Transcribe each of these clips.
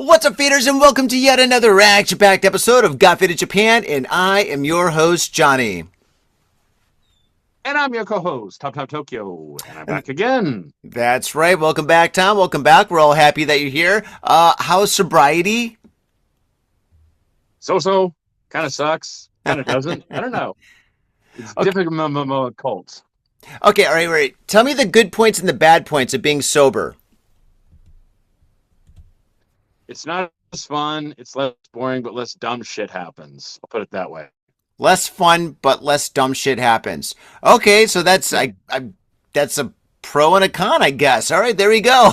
What's up, feeders, and welcome to yet another action-packed episode of Got Faded Japan, and I am your host, Johnny. And I'm your co-host, Top Tokyo, and I'm And back again. that's right. Welcome back, Tom. Welcome back. We're all happy that you're here. How's sobriety? So, kind of sucks, kind of doesn't. I don't know. It's Okay, difficult. okay, all right. Tell me the good points and the bad points of being sober. It's not as fun. It's less boring, but less dumb shit happens. I'll put it that way. Less fun, but less dumb shit happens. Okay, so that's Yeah. that's a pro and a con, I guess. All right, there we go.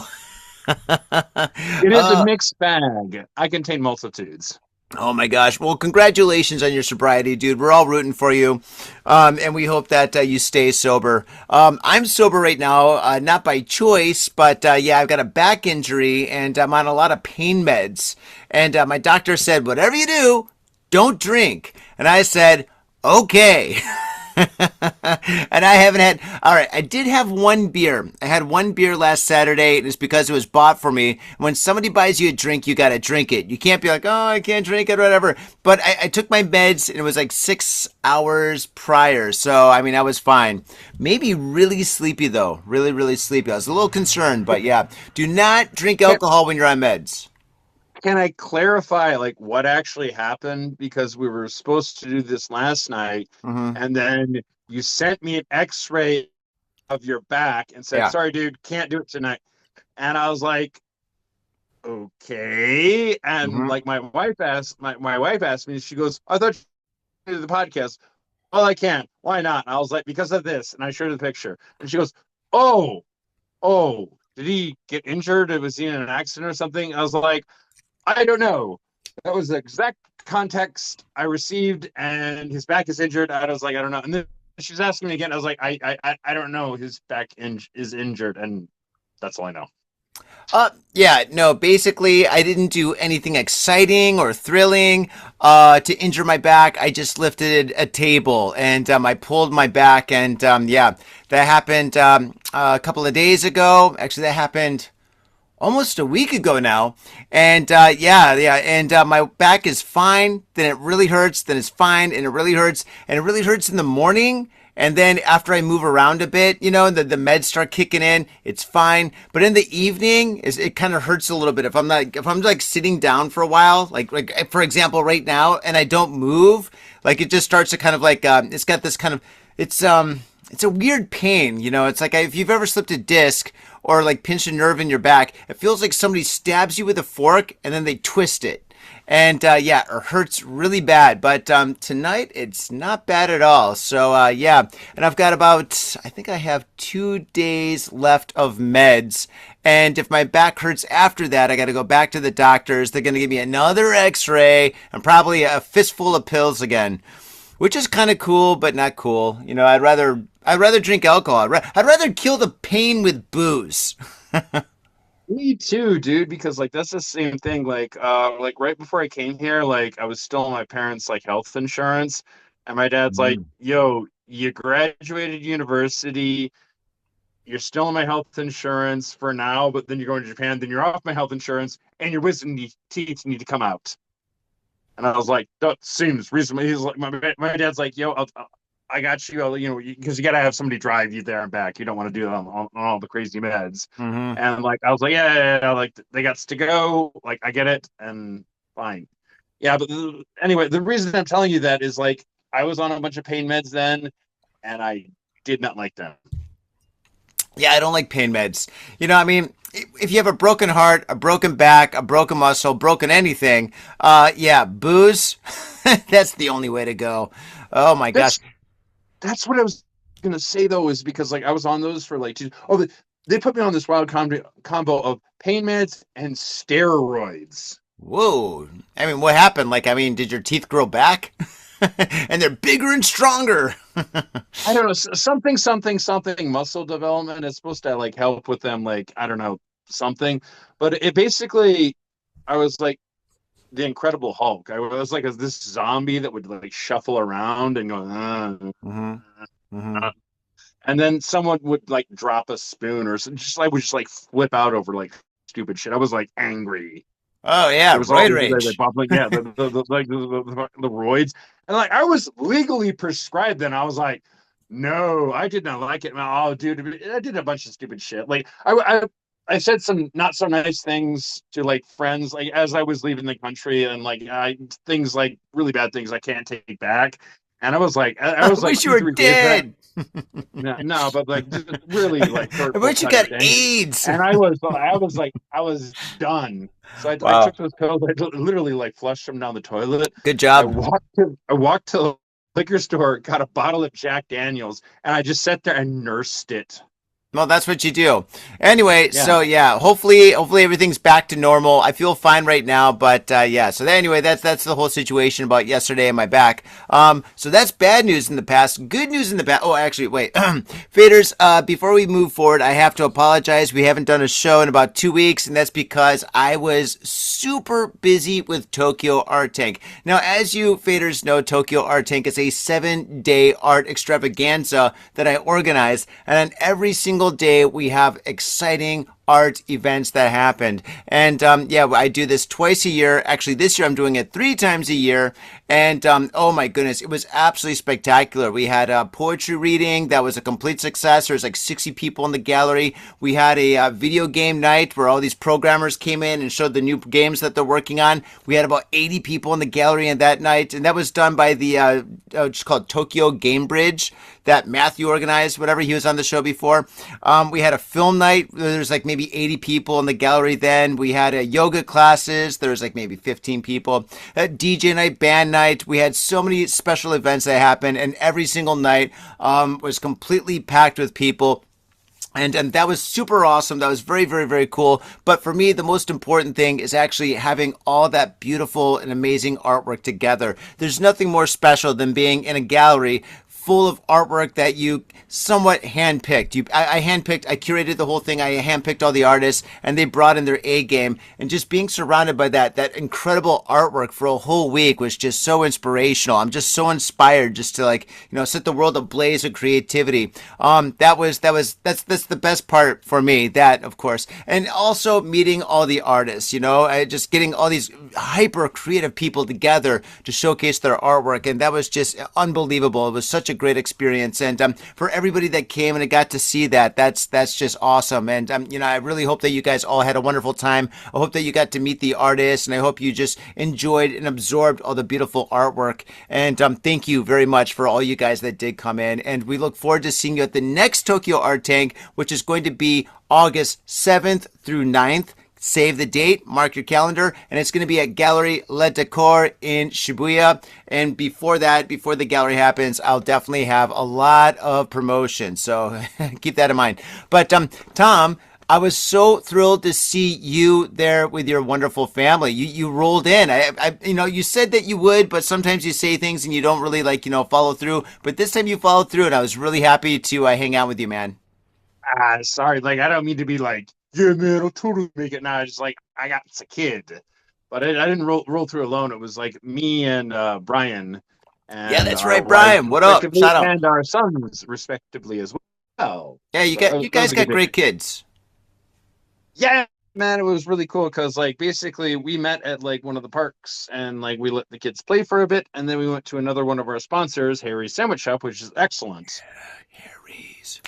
It is a uh, mixed bag. I contain multitudes. Oh my gosh. Well, congratulations on your sobriety, dude. We're all rooting for you. And we hope that you stay sober. I'm sober right now, not by choice, but yeah, I've got a back injury and I'm on a lot of pain meds. And my doctor said, whatever you do, don't drink. And I said, okay. And I haven't had. All right, I did have one beer. I had one beer last Saturday, and it's because it was bought for me. When somebody buys you a drink, you got to drink it. You can't be like, oh, I can't drink it, or whatever. But I took my meds, and it was like 6 hours prior. So, I mean, I was fine. Maybe really sleepy, though. Really, really sleepy. I was a little concerned, but yeah. Do not drink Can, alcohol when you're on meds. can I clarify like what actually happened? Because we were supposed to do this last night, Mm-hmm. and then you sent me an X-ray of your back and said, Yeah. "Sorry, dude, can't do it tonight." And I was like, okay. And Mm-hmm. like my wife asked me, she goes, I thought you did the podcast. Well, I can't. Why not? And I was like, because of this. And I showed her the picture. And she goes, oh, oh, did he get injured? Was he in an accident or something? I was like, I don't know. That was the exact context I received, and his back is injured. I was like, I don't know. And then she was asking me again. I was like, I don't know. His back is injured, and that's all I know. Yeah, no, basically, I didn't do anything exciting or thrilling to injure my back. I just lifted a table and I pulled my back. And yeah, that happened a couple of days ago. Actually, that happened almost a week ago now. And yeah. And my back is fine. Then it really hurts. Then it's fine. And it really hurts. And it really hurts in the morning. And then after I move around a bit, the meds start kicking in. It's fine. But in the evening, it kind of hurts a little bit. If I'm like sitting down for a while, like for example, right now, and I don't move, like it just starts to kind of like, it's got this kind of, it's a weird pain. It's like if you've ever slipped a disc or like pinched a nerve in your back, it feels like somebody stabs you with a fork and then they twist it. And yeah, it hurts really bad. But tonight, it's not bad at all. So yeah, and I've got I think I have 2 days left of meds. And if my back hurts after that, I got to go back to the doctors. They're going to give me another x-ray and probably a fistful of pills again, which is kind of cool, but not cool. I'd rather drink alcohol. I'd rather kill the pain with booze. Me too, dude, because like that's the same thing. Like right before I came here, like I was still on my parents' like health insurance, and my dad's like, yo, you graduated university, you're still on my health insurance for now, but then you're going to Japan, then you're off my health insurance, and your wisdom teeth need to come out. And I was like, that seems reasonable. He's like, my dad's like, yo, I got you, because you got to have somebody drive you there and back. You don't want to do that on all the crazy meds. Mm-hmm. And like, I was like, yeah, like they got to go. Like, I get it. And fine. Yeah. But anyway, the reason I'm telling you that is like, I was on a bunch of pain meds then, and I did not like them. Yeah, I don't like pain meds. I mean, if you have a broken heart, a broken back, a broken muscle, broken anything, yeah, booze, that's the only way to go. Oh my gosh. That's that's what I was gonna say though, is because like I was on those for like they put me on this wild combo of pain meds and steroids. Whoa. I mean, what happened? Like, I mean, did your teeth grow back? And they're bigger and stronger. I don't know, something muscle development is supposed to like help with them, like I don't know, something. But it basically, I was like the Incredible Hulk. I was like this zombie that would like shuffle around and go, Hmm. Hmm. and then someone would like drop a spoon or just like would just like flip out over like stupid shit. I was like angry. Oh yeah, There was all roid these like rage. bubbling, yeah, the roids, and like I was legally prescribed. Then I was like, no, I did not like it. Oh, dude, I did a bunch of stupid shit. Like I said some not so nice things to like friends, like as I was leaving the country, and like things like really bad things I can't take back. And I I was like wish you two, were 3 days back. dead. No, no, but like just really like I hurtful wish you kind of got things. AIDS. And I was done. So I Wow. took those pills. I literally like flushed them down the toilet. Good job. I walked to the liquor store, got a bottle of Jack Daniels, and I just sat there and nursed it. Well, that's what you do. Anyway, Yeah. so yeah, hopefully everything's back to normal. I feel fine right now, but yeah. So anyway, that's the whole situation about yesterday and my back. So that's bad news in the past. Good news in the past. Oh, actually, wait, faders. Before we move forward, I have to apologize. We haven't done a show in about 2 weeks, and that's because I was super busy with Tokyo Art Tank. Now, as you faders know, Tokyo Art Tank is a 7-day art extravaganza that I organize, and on every single day we have exciting art events that happened. And yeah, I do this twice a year. Actually, this year I'm doing it 3 times a year. And oh my goodness, it was absolutely spectacular. We had a poetry reading that was a complete success. There was like 60 people in the gallery. We had a video game night where all these programmers came in and showed the new games that they're working on. We had about 80 people in the gallery in that night, and that was done by the it's called Tokyo Game Bridge that Matthew organized. Whatever, he was on the show before. We had a film night. There's like maybe 80 people in the gallery. Then we had a yoga classes. There was like maybe 15 people. A DJ night, band night. We had so many special events that happened, and every single night was completely packed with people. And that was super awesome. That was very, very, very cool. But for me, the most important thing is actually having all that beautiful and amazing artwork together. There's nothing more special than being in a gallery full of artwork that you somewhat handpicked. I handpicked, I curated the whole thing. I handpicked all the artists, and they brought in their A game. And just being surrounded by that incredible artwork for a whole week was just so inspirational. I'm just so inspired just to like, set the world ablaze with creativity. That's the best part for me. That, of course, and also meeting all the artists. Just getting all these hyper creative people together to showcase their artwork, and that was just unbelievable. It was such a great experience, and for everybody that came and got to see that's just awesome. And I really hope that you guys all had a wonderful time. I hope that you got to meet the artists, and I hope you just enjoyed and absorbed all the beautiful artwork. And thank you very much for all you guys that did come in, and we look forward to seeing you at the next Tokyo Art Tank, which is going to be August 7th through 9th. Save the date, mark your calendar, and it's going to be at Gallery Le Decor in Shibuya. And before the gallery happens, I'll definitely have a lot of promotion. So keep that in mind. But Tom, I was so thrilled to see you there with your wonderful family. You rolled in. You said that you would, but sometimes you say things and you don't really follow through. But this time you followed through, and I was really happy to hang out with you, man. Sorry, like I don't mean to be like, yeah, man, I'll totally make it. Now it's like I got it's a kid, but I didn't roll through alone. It was like me and Brian Yeah, and that's our right, wives Brian. What up? respectively, Shout out. and our sons respectively as well. Yeah, So you that guys was a good got day. great kids. Yeah, man, it was really cool because like basically we met at like one of the parks and like we let the kids play for a bit, and then we went to another one of our sponsors, Harry's Sandwich Shop, which is excellent. Harry's.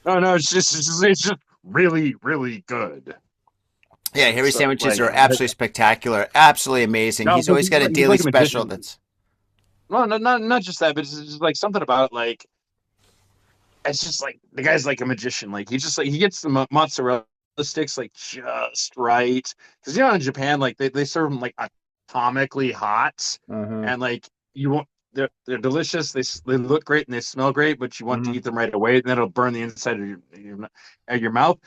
No, no, it's just really, really good. Yeah, Harry So sandwiches like, are absolutely spectacular, absolutely amazing. no, He's always got a he's daily like a special magician. that's. No, no, not just that, but it's just like something about it, like it's just like the guy's like a magician. Like he just like he gets the mozzarella sticks like just right because in Japan like they serve them like atomically hot, Mm-hmm. and like you want they're delicious. They look great and they smell great, but you want to Mm-hmm. eat them right away, and then it'll burn the inside of your mouth.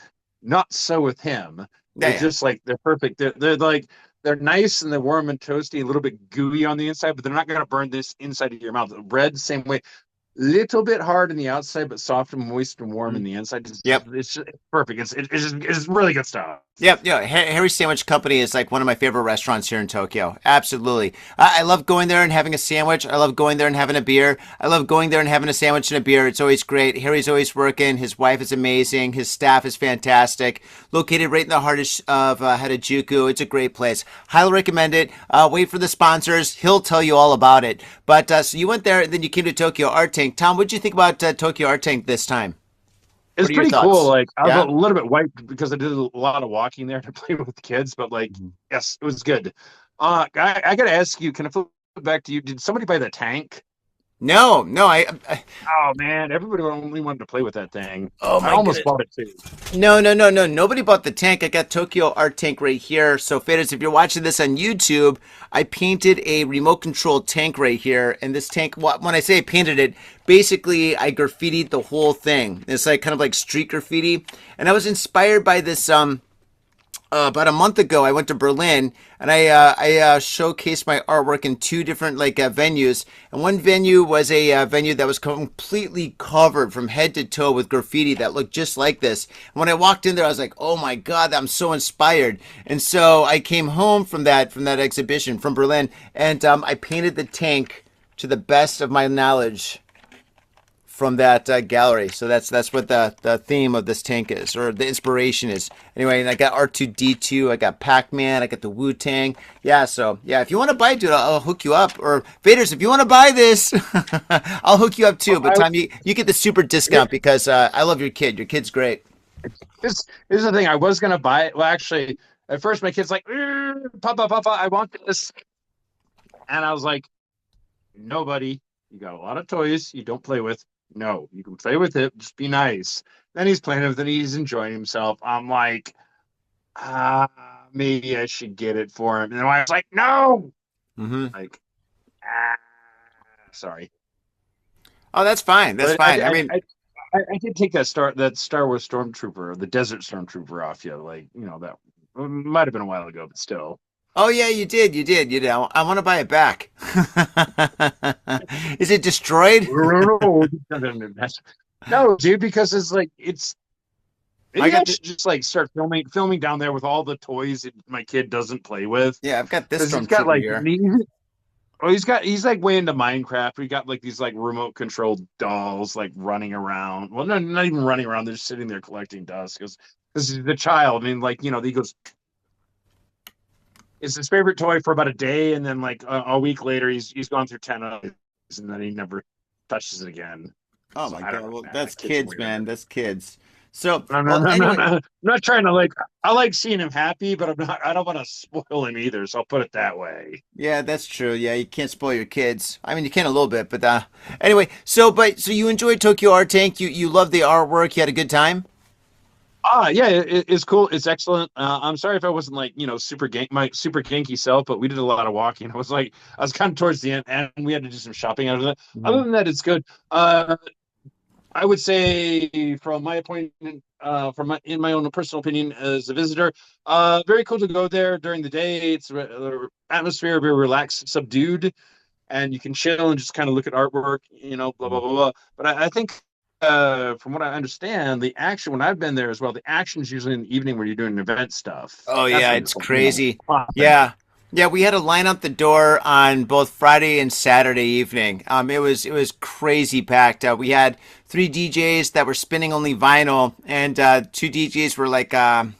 Not so with him. Yeah, They're yeah. just like they're perfect. They're like they're nice and they're warm and toasty, a little bit gooey on the inside, but they're not gonna burn this inside of your mouth. Bread, same way. Little bit hard on the outside, but soft and moist and warm Mhm. in the inside. Yep. It's just perfect. It's just really good stuff. Yep, yeah, Harry's Sandwich Company is like one of my favorite restaurants here in Tokyo. Absolutely. I love going there and having a sandwich. I love going there and having a beer. I love going there and having a sandwich and a beer. It's always great. Harry's always working. His wife is amazing. His staff is fantastic. Located right in the heart of Harajuku. It's a great place. Highly recommend it. Wait for the sponsors. He'll tell you all about it. But so you went there and then you came to Tokyo Art Tank. Tom, what did you think about Tokyo Art Tank this time? It's What are your pretty cool. thoughts? Like I was Yeah? a little bit wiped because I did a lot of walking there to play with the kids, but like, yes, it was good. I gotta ask you, can I flip it back to you? Did somebody buy the tank? No, no, I Oh man, everybody only wanted to play with that thing. oh I my almost goodness. bought it too. No, no, no, no. Nobody bought the tank. I got Tokyo Art Tank right here. So, faders, if you're watching this on YouTube, I painted a remote control tank right here. And this tank, when I say I painted it, basically I graffitied the whole thing. It's like kind of like street graffiti. And I was inspired by this about a month ago, I went to Berlin and I showcased my artwork in two different venues. And one venue was a venue that was completely covered from head to toe with graffiti that looked just like this. And when I walked in there, I was like, "Oh my God, I'm so inspired!" And so I came home from that exhibition from Berlin, and I painted the tank to the best of my knowledge from that gallery. So that's what the theme of this tank is, or the inspiration is. Anyway, and I got R2D2, I got Pac-Man, I got the Wu-Tang. Yeah, so yeah, if you want to buy it, dude, I'll hook you up. Or Vaders, if you want to buy this, I'll hook you up too. But I, Tom, you get the super discount because I love your kid. Your kid's great. here's the thing. I was gonna buy it. Well, actually, at first my kid's like, "Papa, Papa, I want this," and I was like, "Nobody. You got a lot of toys you don't play with. No, you can play with it. Just be nice." Then he's playing with it. He's enjoying himself. I'm like, maybe I should get it for him. And then I was like, no, Hmm. like, ah, sorry. Oh, that's fine. That's But fine. I mean, I did take that Star Wars Stormtrooper, the Desert Stormtrooper off you. Like, that might have been a while ago, but still. oh yeah, you did. You did. You did. I want to buy it back. Is it destroyed? No, dude, because it's like I maybe I got the, should just like start filming down there with all the toys that my kid doesn't play with. yeah, I've got this Because he's got stormtrooper like here. he's like way into Minecraft. We got like these like remote controlled dolls like running around. Well, no, not even running around. They're just sitting there collecting dust because he's the child. I mean, like, he goes, it's his favorite toy for about a day, and then like a week later, he's gone through 10 of these, and then he never touches it again. Oh So my I don't God. know, Well, man. that's That kid's kids, weird. man. That's kids. So, No, no, well, no, no, anyway, no. I'm not trying to like. I like seeing him happy, but I'm not. I don't want to spoil him either. So I'll put it that way. yeah, that's true. Yeah, you can't spoil your kids. I mean, you can a little bit, but anyway. So you enjoyed Tokyo Art Tank. You loved the artwork. You had a good time. Yeah, it's cool. It's excellent. I'm sorry if I wasn't like my super ganky self, but we did a lot of walking. I was kind of towards the end, and we had to do some shopping out of that. Other Hmm. than that, it's good. I would say, from my appointment, in my own personal opinion as a visitor, very cool to go there during the day. It's atmosphere very relaxed, subdued, and you can chill and just kind of look at artwork, blah blah blah blah. But I think, from what I understand, the action when I've been there as well, the action is usually in the evening where you're doing event stuff. Oh That's yeah, when it's it's crazy. popping. Yeah. Yeah, we had a line out the door on both Friday and Saturday evening. It was crazy packed. We had three DJs that were spinning only vinyl, and two DJs were like it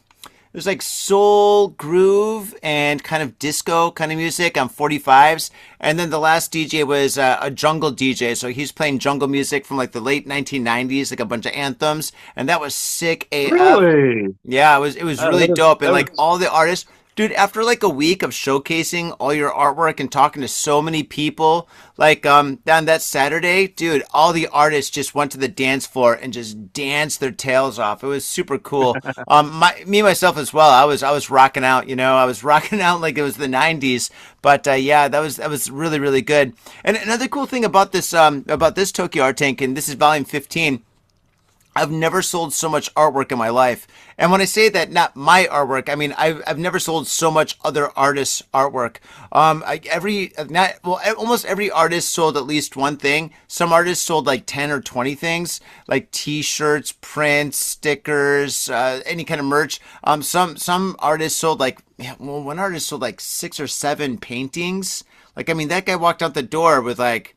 was like soul groove and kind of disco kind of music on 45s. And then the last DJ was a jungle DJ. So he's playing jungle music from like the late 1990s, like a bunch of anthems. And that was sick AF. Really? Yeah, it was really That is dope. And that like is all the artists, dude, after like a week of showcasing all your artwork and talking to so many people, like on that Saturday, dude, all the artists just went to the dance floor and just danced their tails off. It was super cool. Me myself as well. I was rocking out, I was rocking out like it was the 90s. But yeah, that was really really good. And another cool thing about this Tokyo Art Tank, and this is volume 15. I've never sold so much artwork in my life. And when I say that, not my artwork, I mean I've never sold so much other artists' artwork. Every not well, almost every artist sold at least one thing. Some artists sold like 10 or 20 things, like T-shirts, prints, stickers, any kind of merch. Some artists sold like well, one artist sold like 6 or 7 paintings. Like I mean, that guy walked out the door with like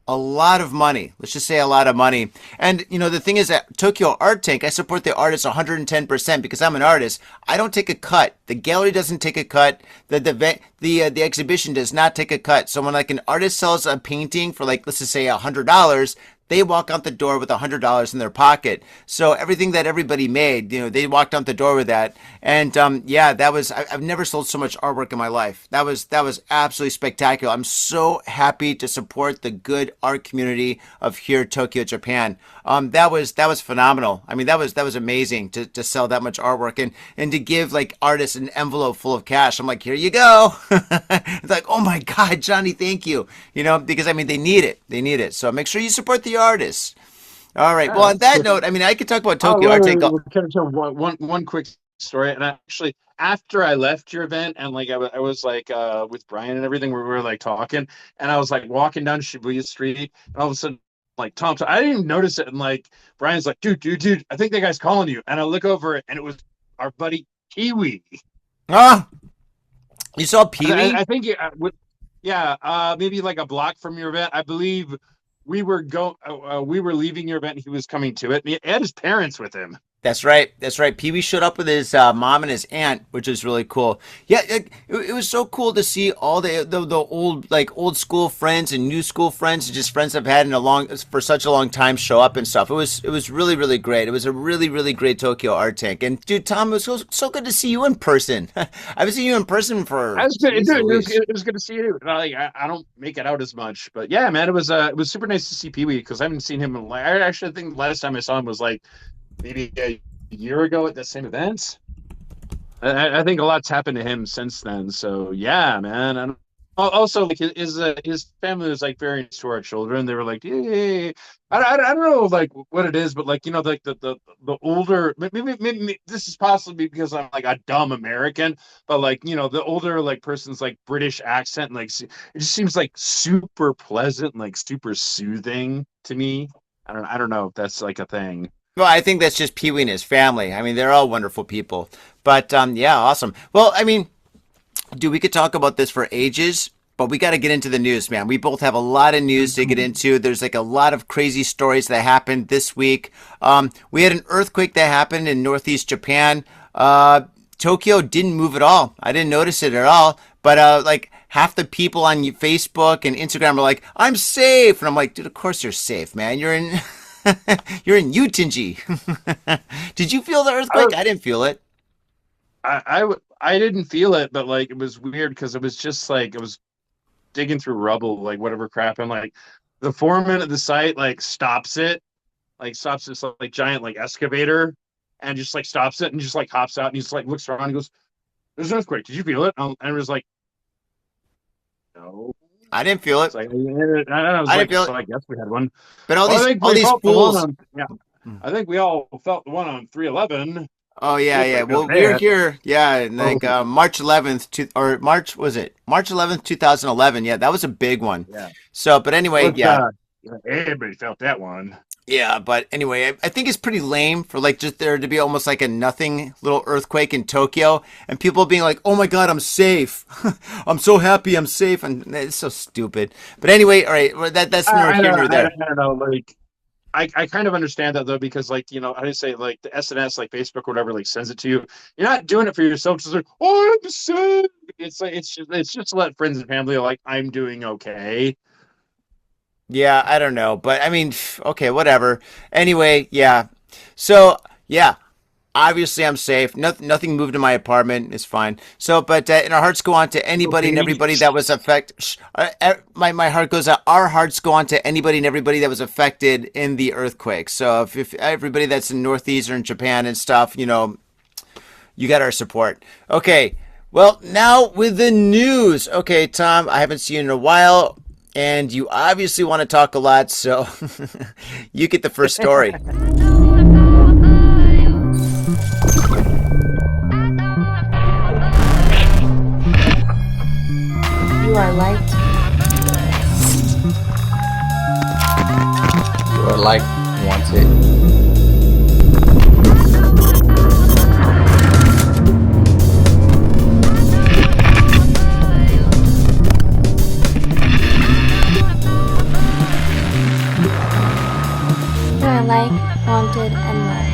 a lot of money. Let's just say a lot of money. And you know, the thing is that Tokyo Art Tank, I support the artists 110% because I'm an artist. I don't take a cut. The gallery doesn't take a cut. The exhibition does not take a cut. So when like an artist sells a painting for like let's just say $100, they walk out the door with $100 in their pocket. So everything that everybody made, you know, they walked out the door with that. And yeah, that was I've never sold so much artwork in my life. That was absolutely spectacular. I'm so happy to support the good art community of here, Tokyo, Japan. That was phenomenal. I mean, that was amazing to sell that much artwork and to give like artists an envelope full of cash. I'm like, here you go. It's like, oh my God, Johnny, thank you. You know, because I mean, they need it. They need it. So make sure you support the artists. All right. Well, Yeah, on that's that good. note, I mean, I could talk about Oh, Tokyo Art Take. wait. Can I tell one quick story? And actually, after I left your event, and like I was like with Brian and everything, where we were like talking, and I was like walking down Shibuya Street, and all of a sudden, like Tom, I didn't even notice it, and like Brian's like, dude, I think that guy's calling you, and I look over, and it was our buddy Kiwi. Ah, you saw Pee Wee? I think yeah, maybe like a block from your event. I believe we were leaving your event. And he was coming to it. And he had his parents with him. That's right. That's right. Pee Wee showed up with his mom and his aunt, which was really cool. Yeah, it was so cool to see all the old like old school friends and new school friends, and just friends I've had in a long for such a long time show up and stuff. It was really really great. It was a really really great Tokyo Art Tank. And dude, Tom, it was so good to see you in person. I haven't seen you in person for I was good, dude. geez Louise. It was good to see you. Like I don't make it out as much, but yeah, man, it was super nice to see Pee Wee because I haven't seen him in like I actually think the last time I saw him was like maybe a year ago at that same event. I think a lot's happened to him since then. So yeah, man. And also, like his family was like very into our children. They were like, yeah. I don't know like what it is, but like you know, like the older maybe this is possibly because I'm like a dumb American, but like you know, the older like person's like British accent, like it just seems like super pleasant, like super soothing to me. I don't know if that's like a thing. Well, I think that's just Pee Wee and his family. I mean, they're all wonderful people. But yeah, awesome. Well, I mean, dude, we could talk about this for ages, but we got to get into the news, man. We both have a lot of news to get into. There's like a lot of crazy stories that happened this week. We had an earthquake that happened in northeast Japan. Tokyo didn't move at all. I didn't notice it at all. But like half the people on Facebook and Instagram are like, "I'm safe," and I'm like, "Dude, of course you're safe, man. You're in." You're in Utinji. Did you feel the earthquake? I didn't feel it. I didn't feel it, but like it was weird because it was just like it was digging through rubble, like whatever crap, and like the foreman at the site like stops this like giant like excavator, and just like stops it and just like hops out and he's like looks around and goes, "There's an earthquake. Did you feel it?" And it was like, "No." I didn't feel it. It's like and I was I didn't like, feel "So it. I guess we had one." But Well, I think all we these felt the one fools. on yeah. I think we all felt the one on 311. Oh yeah, If yeah. I could Well, we say were it. here, yeah, in Oh like March 11th to or March was it March 11th, 2011. Yeah, that was a big one. yeah. So, but anyway, But yeah, everybody felt that one. yeah. But anyway, I think it's pretty lame for like just there to be almost like a nothing little earthquake in Tokyo, and people being like, "Oh my God, I'm safe. I'm so happy, I'm safe," and it's so stupid. But anyway, all right, well, that's neither here nor there. I don't know. Like, I kind of understand that though, because like, you know, how do you say like the SNS, like Facebook, or whatever, like sends it to you. You're not doing it for yourself. Just like, oh, I'm sick. It's like, it's just to let friends and family like, I'm doing okay. Yeah, I don't know, but I mean, okay, whatever. Anyway, yeah. So, yeah, obviously I'm safe. Nothing moved in my apartment. It's fine. So, but and our hearts go on to anybody and Okay. everybody that was affected. My heart goes out. Our hearts go on to anybody and everybody that was affected in the earthquake. So, if everybody that's in northeastern Japan and stuff, you know, you got our support. Okay. Well, now with the news. Okay, Tom, I haven't seen you in a while. And you obviously want to talk a lot, so you get the first story. You are liked. You are like wanted. You are liked, wanted, and loved.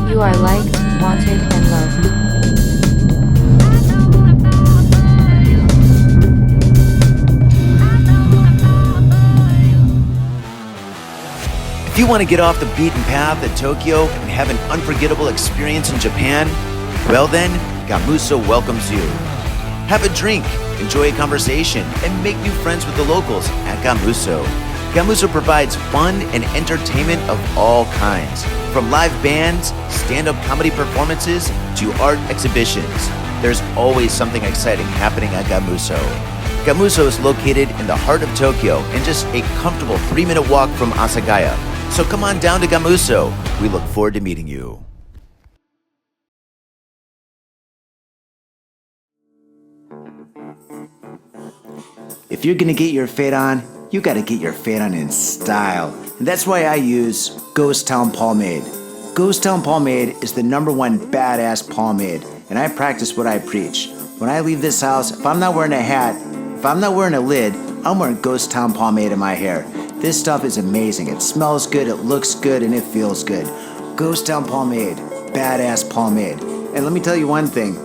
You are liked, wanted, and loved. If you want to get off the beaten path at Tokyo and have an unforgettable experience in Japan, well then, Gamuso welcomes you. Have a drink, enjoy a conversation, and make new friends with the locals at Gamuso. Gamuso provides fun and entertainment of all kinds, from live bands, stand-up comedy performances, to art exhibitions. There's always something exciting happening at Gamuso. Gamuso is located in the heart of Tokyo and just a comfortable 3-minute walk from Asagaya. So come on down to Gamuso. We look forward to meeting you. If you're gonna get your fade on, you gotta get your fade on in style. And that's why I use Ghost Town Pomade. Ghost Town Pomade is the #1 badass pomade, and I practice what I preach. When I leave this house, if I'm not wearing a hat, if I'm not wearing a lid, I'm wearing Ghost Town Pomade in my hair. This stuff is amazing. It smells good, it looks good, and it feels good. Ghost Town Pomade, badass pomade. And let me tell you one thing,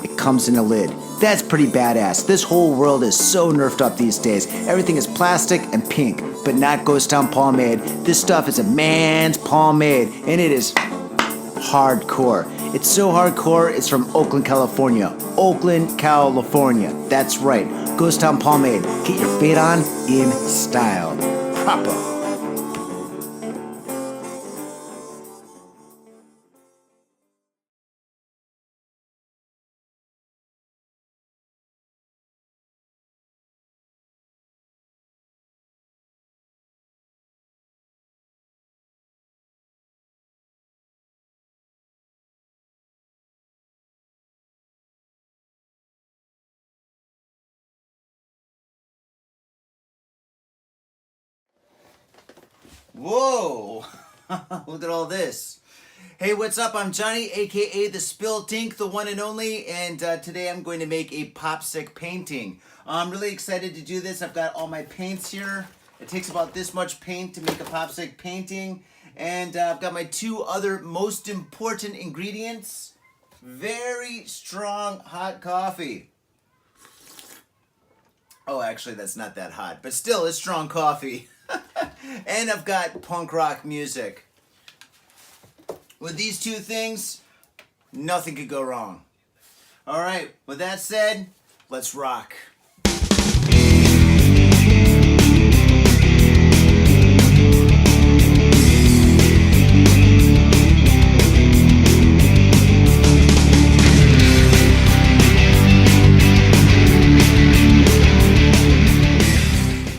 it comes in a lid. That's pretty badass. This whole world is so nerfed up these days. Everything is plastic and pink, but not Ghost Town Pomade. This stuff is a man's pomade, and it is hardcore. It's so hardcore, it's from Oakland, California. Oakland, California. That's right. Ghost Town Pomade. Get your fade on in style. Proper. Whoa! Look at all this. Hey, what's up? I'm Johnny, aka the Spilled Ink, the one and only, and today I'm going to make a popsicle painting. I'm really excited to do this. I've got all my paints here. It takes about this much paint to make a popsicle painting, and I've got my 2 other most important ingredients. Very strong hot coffee. Oh, actually, that's not that hot, but still, it's strong coffee. And I've got punk rock music. With these 2 things, nothing could go wrong. All right, with that said, let's rock.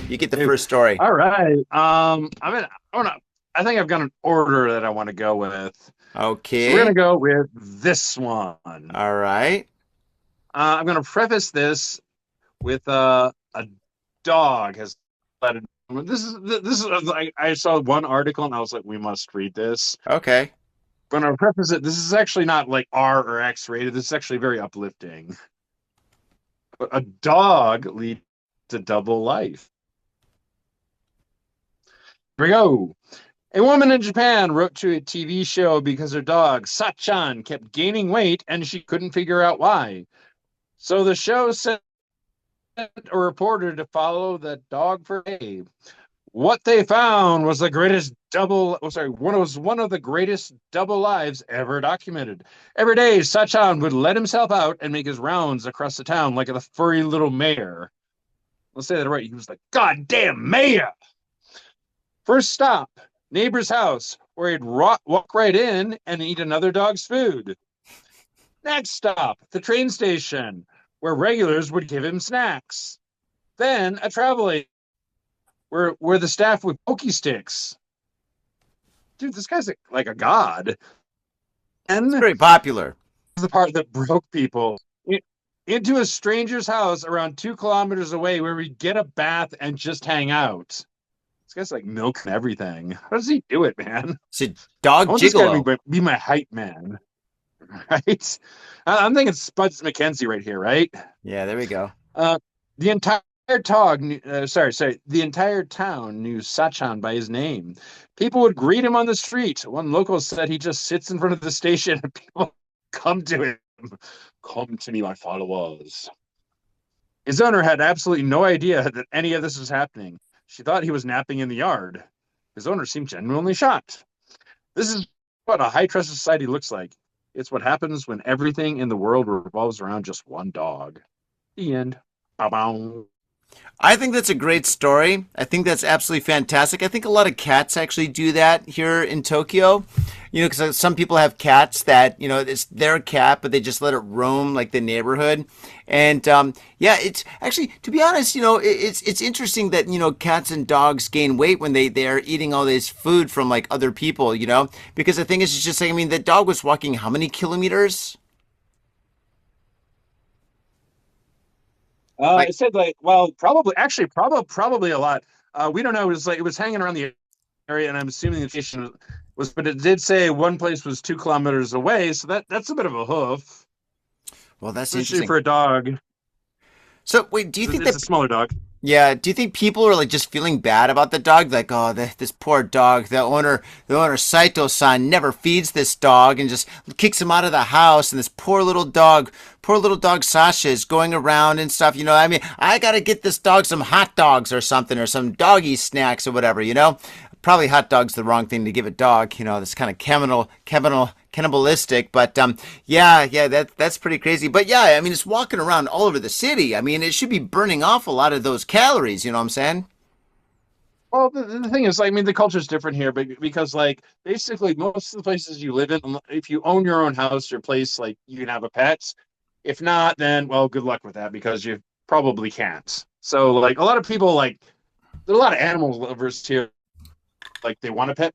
You get the first story. All right. I think I've got an order that I want to go with. Okay. So we're gonna go with this one. All right. I'm gonna preface this with a dog has let this is I saw one article and I was like, we must read this. Okay. I'm gonna preface it. This is actually not like R or X rated. This is actually very uplifting. But a dog leads a double life. Here we go. A woman in Japan wrote to a TV show because her dog, Sachan, kept gaining weight and she couldn't figure out why. So the show sent a reporter to follow the dog for a day. What they found was one of the greatest double lives ever documented. Every day, Sachan would let himself out and make his rounds across the town like a furry little mare. Let's say that right. He was like, "Goddamn mayor!" First stop, neighbor's house, where he'd walk right in and eat another dog's food. Next stop, the train station, where regulars would give him snacks. Then a travel agent, where the staff would pokey sticks. Dude, this guy's like a god. It's And very popular. the part that broke people into a stranger's house around 2 kilometers away where we get a bath and just hang out. This guy's like milking everything. How does he do it, man? It's a dog I want this guy gigolo. to be my hype man, right? I'm thinking Spuds McKenzie right here, right? Yeah, there we go. The entire the entire town knew Sachan by his name. People would greet him on the street. One local said he just sits in front of the station and people come to him. Come to me, my followers. His owner had absolutely no idea that any of this was happening. She thought he was napping in the yard. His owner seemed genuinely shocked. This is what a high-trust society looks like. It's what happens when everything in the world revolves around just one dog. The end. Bow-bow. I think that's a great story. I think that's absolutely fantastic. I think a lot of cats actually do that here in Tokyo. You know, because some people have cats that, you know, it's their cat, but they just let it roam like the neighborhood. And yeah, it's actually, to be honest, you know, it's interesting that, you know, cats and dogs gain weight when they are eating all this food from like other people, you know, because the thing is, it's just like, I mean, the dog was walking how many kilometers? Like, It said like, well, probably a lot. We don't know. It was like it was hanging around the area, and I'm assuming the station was, but it did say one place was 2 kilometers away, so that's a bit of a hoof, well, that's especially interesting. for a dog. So wait, do you think It's that a smaller dog. yeah, do you think people are like just feeling bad about the dog? Like, oh, this poor dog. The owner Saito-san never feeds this dog and just kicks him out of the house. And this poor little dog Sasha is going around and stuff. You know, I mean, I gotta get this dog some hot dogs or something, or some doggy snacks or whatever. You know, probably hot dog's the wrong thing to give a dog. You know, this kind of cannibalistic. But yeah, that's pretty crazy. But yeah, I mean, it's walking around all over the city. I mean, it should be burning off a lot of those calories. You know what I'm saying? Well, the thing is, I mean, the culture is different here, but because like basically most of the places you live in, if you own your own house or place, like you can have a pet. If not, then well, good luck with that because you probably can't. So like a lot of people like there are a lot of animal lovers here. Like they want a pet,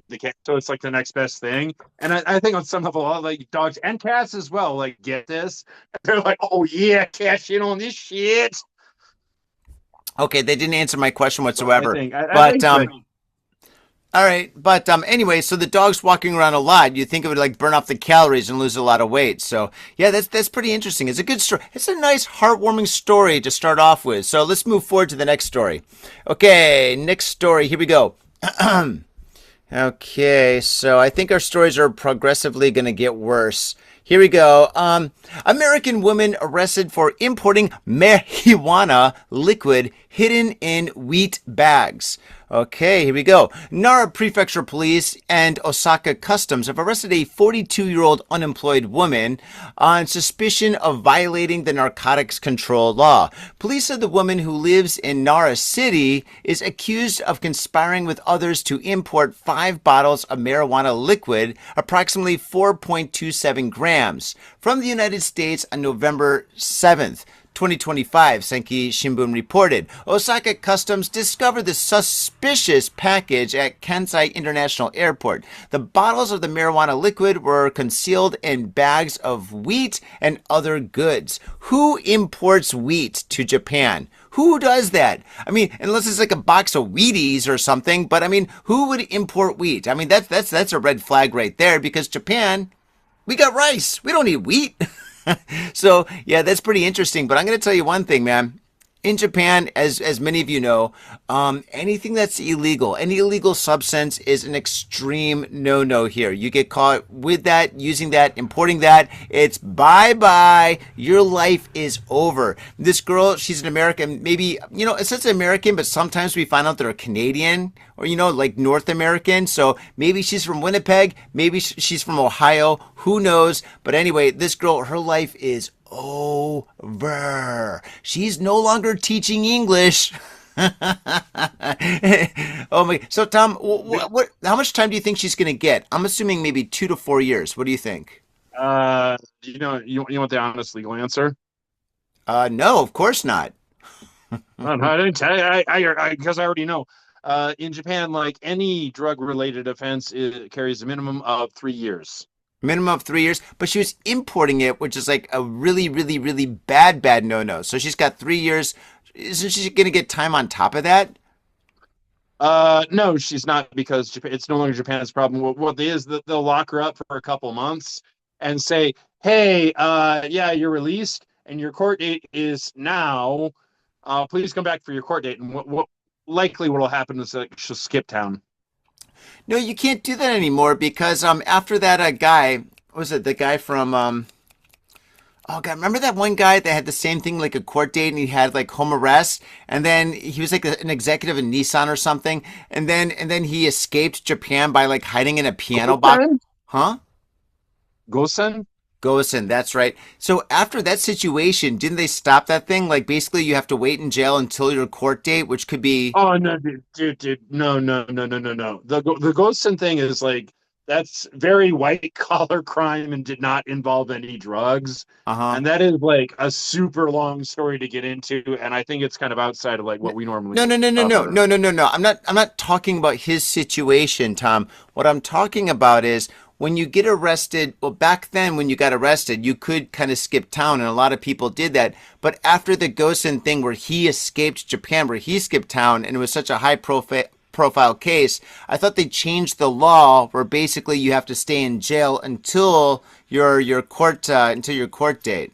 they can't. So it's like the next best thing. And I think on some level, a lot of like dogs and cats as well, like get this. They're like, oh yeah, cash in on this shit. Okay, they didn't answer my question So I whatsoever. think I But think like, all right, but anyway, so the dog's walking around a lot. You think it would like burn off the calories and lose a lot of weight. So yeah, that's pretty interesting. It's a good story. It's a nice, heartwarming story to start off with. So let's move forward to the next story. Okay, next story. Here we go. Okay, so I think our stories are progressively going to get worse. Here we go. American woman arrested for importing marijuana liquid hidden in wheat bags. Okay, here we go. Nara Prefecture Police and Osaka Customs have arrested a 42-year-old unemployed woman on suspicion of violating the narcotics control law. Police said the woman, who lives in Nara City, is accused of conspiring with others to import 5 bottles of marijuana liquid, approximately 4.27 grams, from the United States on November 7th. 2025, Senki Shimbun reported. Osaka Customs discovered the suspicious package at Kansai International Airport. The bottles of the marijuana liquid were concealed in bags of wheat and other goods. Who imports wheat to Japan? Who does that? I mean, unless it's like a box of Wheaties or something, but I mean, who would import wheat? I mean, that's a red flag right there, because Japan, we got rice. We don't need wheat. So yeah, that's pretty interesting. But I'm going to tell you one thing, man. In Japan, as many of you know, anything that's illegal, any illegal substance is an extreme no-no here. You get caught with that, using that, importing that, it's bye-bye. Your life is over. This girl, she's an American, maybe, you know, it says American, but sometimes we find out they're Canadian or, you know, like North American. So maybe she's from Winnipeg, maybe she's from Ohio, who knows? But anyway, this girl, her life is over. She's no longer teaching English. Oh my! So Tom, How much time do you think she's going to get? I'm assuming maybe 2 to 4 years. What do you think? You want the honest legal answer? No, of course not. No, no, I didn't tell you. Because I already know. In Japan, like any drug-related offense, it carries a minimum of 3 years. Minimum of 3 years, but she was importing it, which is like a really, really, really bad no-no. So she's got 3 years. Isn't she going to get time on top of that? No, she's not because Japan, it's no longer Japan's problem. What they is that they'll lock her up for a couple months and say, "Hey, yeah, you're released, and your court date is now. Please come back for your court date." And what likely what will happen is that she'll skip town. No, you can't do that anymore because after that guy, what was it the guy from oh god, remember that one guy that had the same thing like a court date and he had like home arrest and then he was like an executive in Nissan or something and then he escaped Japan by like hiding in a piano box. Gosen? Huh? Gosen? Gosen, that's right. So after that situation, didn't they stop that thing? Like basically you have to wait in jail until your court date, which could be Oh no, dude, no, no, no, no, no, no. The Gosen thing is like that's very white collar crime and did not involve any drugs, uh-huh. and that is like a super long story to get into, and I think it's kind of outside of like what we normally No, no, no, no, no, cover. no, no, no, no. I'm not talking about his situation, Tom. What I'm talking about is when you get arrested, well, back then when you got arrested, you could kind of skip town, and a lot of people did that. But after the Gosen thing where he escaped Japan, where he skipped town, and it was such a high profile case, I thought they changed the law where basically you have to stay in jail until your court date.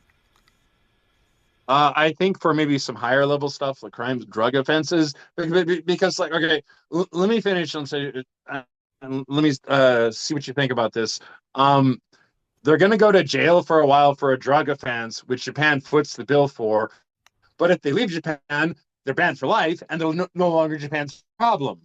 I think for maybe some higher level stuff like crimes, drug offenses, because like okay, let me finish and say, and let me see what you think about this. Um, they're going to go to jail for a while for a drug offense, which Japan foots the bill for. But if they leave Japan, they're banned for life, and they're no longer Japan's problem.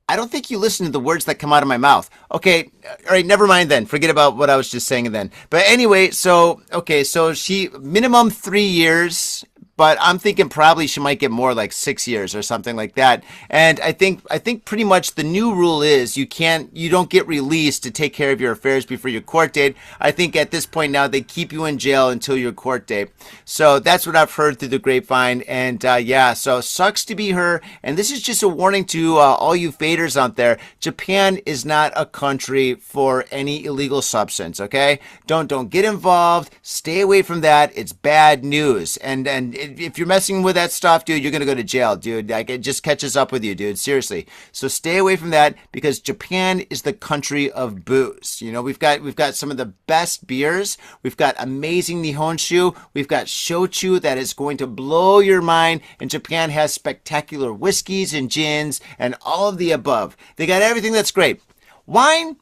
I don't think you listen to the words that come out of my mouth. Okay, all right, never mind then. Forget about what I was just saying then. But anyway, so okay, so she minimum 3 years, but I'm thinking probably she might get more like 6 years or something like that. And I think pretty much the new rule is you don't get released to take care of your affairs before your court date. I think at this point now they keep you in jail until your court date. So that's what I've heard through the grapevine. And yeah, so sucks to be her. And this is just a warning to all you faders out there. Japan is not a country for any illegal substance. Okay, don't get involved. Stay away from that. It's bad news. And if you're messing with that stuff, dude, you're gonna go to jail, dude. Like it just catches up with you, dude. Seriously. So stay away from that because Japan is the country of booze. You know, we've got some of the best beers. We've got amazing nihonshu. We've got shochu that is going to blow your mind. And Japan has spectacular whiskeys and gins and all of the above. They got everything that's great. Wine,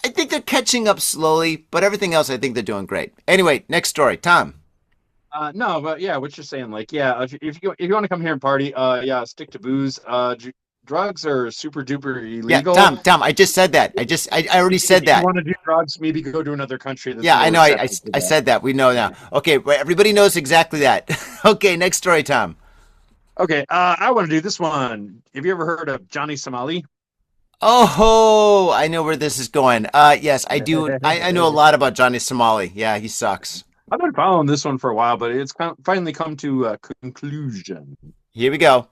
I think they're catching up slowly, but everything else I think they're doing great. Anyway, next story, Tom. No, but yeah, what you're saying, like, yeah, if you want to come here and party, yeah, stick to booze. Drugs are super duper Yeah, illegal. Tom, I just said that. I already said If you that. want to do drugs, maybe go to another country that's Yeah, I more know. receptive to I that. said that. We know now. Okay, well, everybody knows exactly that. Okay, next story, Tom. Okay, I want to do this one. Have you ever heard of Johnny Somali? Oh, I know where this is going. Yes, I do. I know a lot about Johnny Somali. Yeah, he sucks. I've been following this one for a while, but it's finally come to a conclusion. Here we go.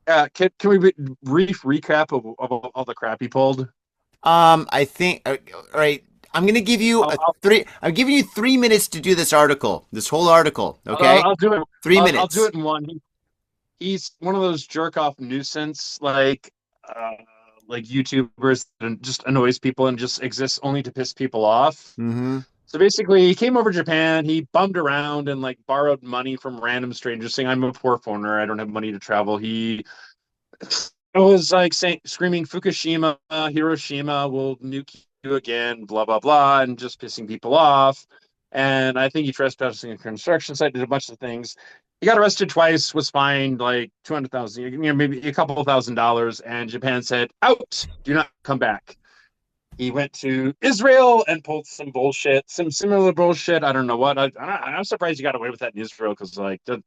Can we brief recap of all the crap he pulled? I think. All right. I'm gonna give you I'll, a three. I'm giving you 3 minutes to do this article. This whole article. Okay. I'll do it. Three I'll minutes. do it in one. He's one of those jerk off nuisance like YouTubers that just annoys people and just exists only to piss people off. Mm-hmm. So basically, he came over to Japan. He bummed around and like borrowed money from random strangers, saying, "I'm a poor foreigner. I don't have money to travel." He was like saying, screaming, "Fukushima, Hiroshima will nuke you again," blah blah blah, and just pissing people off. And I think he trespassing a construction site, did a bunch of things. He got arrested twice, was fined like 200,000, maybe a couple $1,000, and Japan said, "Out, do not come back." He went to Israel and pulled some bullshit, some similar bullshit. I don't know what. I'm surprised he got away with that in Israel because, like, in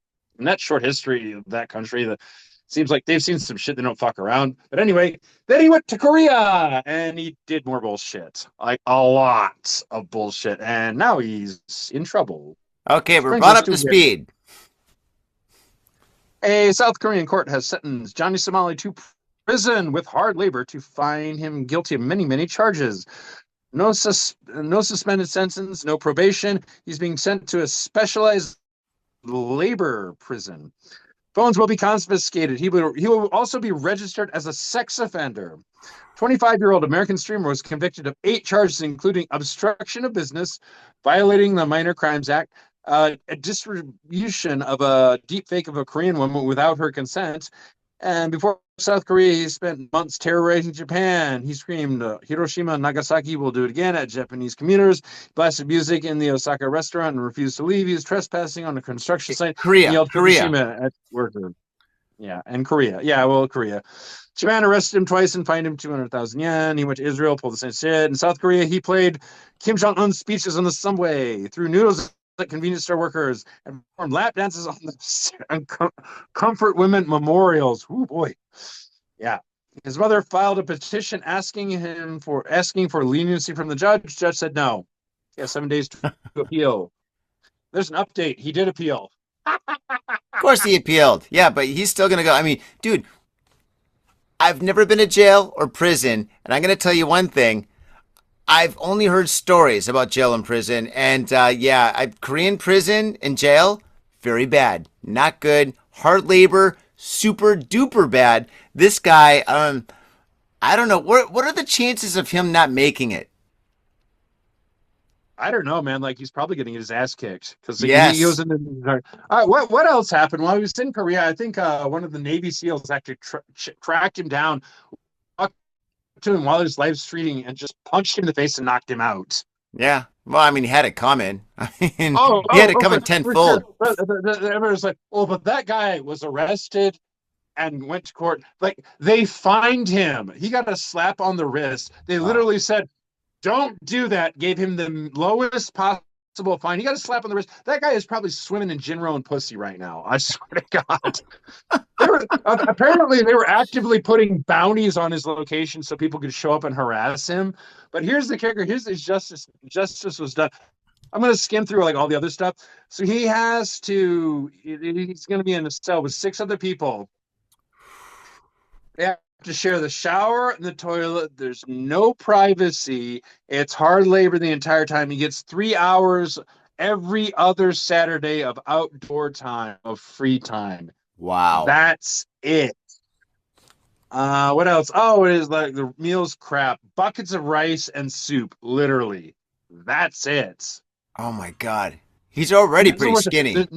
that short history of that country, that seems like they've seen some shit they don't fuck around. But anyway, then he went to Korea and he did more bullshit, like a lot of bullshit, and now he's in trouble. Okay, Which we're brings brought us up to to speed. a South Korean court has sentenced Johnny Somali to prison with hard labor to find him guilty of many, many charges. No suspended sentence, no probation. He's being sent to a specialized labor prison. Phones will be confiscated. He will also be registered as a sex offender. 25-year-old American streamer was convicted of 8 charges, including obstruction of business, violating the Minor Crimes Act, a distribution of a deep fake of a Korean woman without her consent. And before South Korea, he spent months terrorizing Japan. He screamed, Hiroshima and Nagasaki will do it again at Japanese commuters, blasted music in the Osaka restaurant and refused to leave. He was trespassing on a construction site and Korea, yelled Korea. Fukushima at workers. Yeah, and Korea. Yeah, well, Korea. Japan arrested him twice and fined him 200,000 yen. He went to Israel, pulled the same shit. In South Korea, he played Kim Jong-un's speeches on the subway, threw noodles at convenience store workers, and performed lap dances on the comfort women memorials. Oh boy. Yeah. His mother filed a petition asking for leniency from the judge. Judge said no. He has 7 days to appeal. There's an update. He did appeal. Of course he appealed. Yeah, but he's still going to go. I mean, dude, I've never been to jail or prison, and I'm going to tell you one thing. I've only heard stories about jail and prison, and Korean prison and jail, very bad. Not good. Hard labor, super duper bad. This guy, I don't know. What are the chances of him not making it? I don't know, man. Like he's probably getting his ass kicked because Yes. he goes into. All right, what else happened while he was in Korea? I think one of the Navy SEALs actually tracked him down, walked to him while he was live streaming, and just punched him in the face and knocked him out. Yeah. Well, I mean, he had it coming. I mean, he had it coming tenfold. Everyone's like, oh, but that guy was arrested and went to court. Like they fined him. He got a slap on the wrist. They literally said, don't do that. Gave him the lowest possible fine. He got a slap on the wrist. That guy is probably swimming in Jinro and pussy right now. I swear to God. Apparently, they were actively putting bounties on his location so people could show up and harass him. But here's the kicker. Here's his justice. Justice was done. I'm going to skim through like all the other stuff. So he has to. He's going to be in a cell with 6 other people. They have to share the shower and the toilet. There's no privacy. It's hard labor the entire time. He gets 3 hours every other Saturday of outdoor time, of free time. Wow. That's it. What else? Oh, it is like the meal's crap. Buckets of rice and soup, literally. That's it. Oh my God. He's already pretty skinny. There's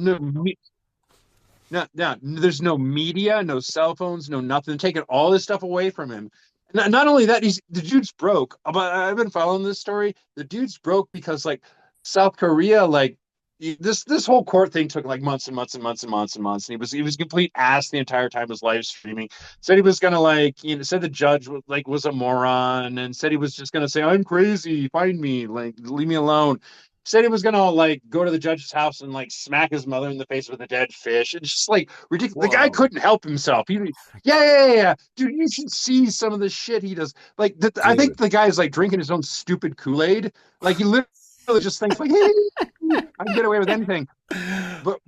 no media, no cell phones, no nothing. They're taking all this stuff away from him. Not only that, the dude's broke. But I've been following this story. The dude's broke because like South Korea, like this whole court thing took like months and months and months and months and months. And he was complete ass the entire time. Was live streaming. Said he was gonna said the judge was a moron and said he was just gonna say I'm crazy, find me, like leave me alone. Said he was gonna like go to the judge's house and like smack his mother in the face with a dead fish. It's just like ridiculous. Whoa. The guy couldn't help himself. Yeah. Dude, you should see some of the shit he does. Like, I think the guy is like drinking his own stupid Kool-Aid. Like he literally just thinks like, hey, I can get away with anything. But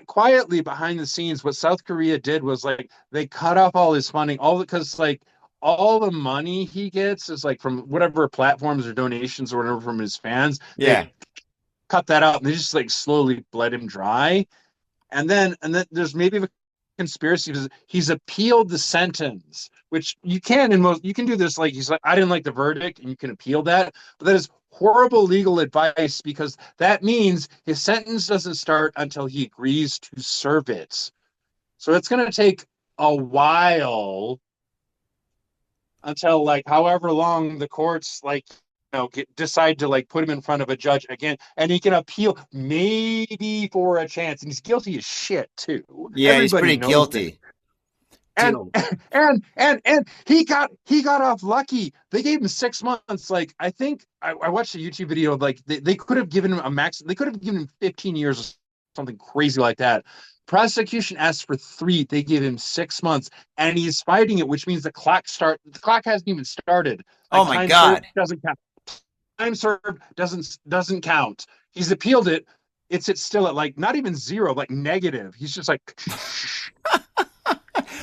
quietly behind the scenes, what South Korea did was like they cut off all his funding, because like all the money he gets is like from whatever platforms or donations or whatever from his fans. Yeah. Cut that out and they just like slowly bled him dry. And then there's maybe a conspiracy because he's appealed the sentence, which you can do this. Like he's like, I didn't like the verdict and you can appeal that. But that is horrible legal advice because that means his sentence doesn't start until he agrees to serve it. So it's going to take a while until like however long the courts like decide to like put him in front of a judge again, and he can appeal maybe for a chance. And he's guilty as shit too. Yeah, he's pretty guilty. and Dude. and he got off lucky. They gave him 6 months. Like I think I watched a YouTube video of like they could have given him a max. They could have given him 15 years or something crazy like that. Prosecution asked for 3. They gave him 6 months, and he's fighting it, which means the clock hasn't even started. Oh Like my time served God. doesn't count. Time served doesn't count. He's appealed it. It's still at like not even 0, like negative. He's just like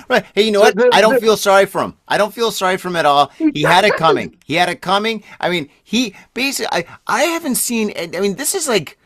Right. Hey, you know so what? I don't feel sorry for him. I don't feel sorry for him at all. He had it coming. He had it coming. I mean, he basically, I haven't seen, I mean, this is like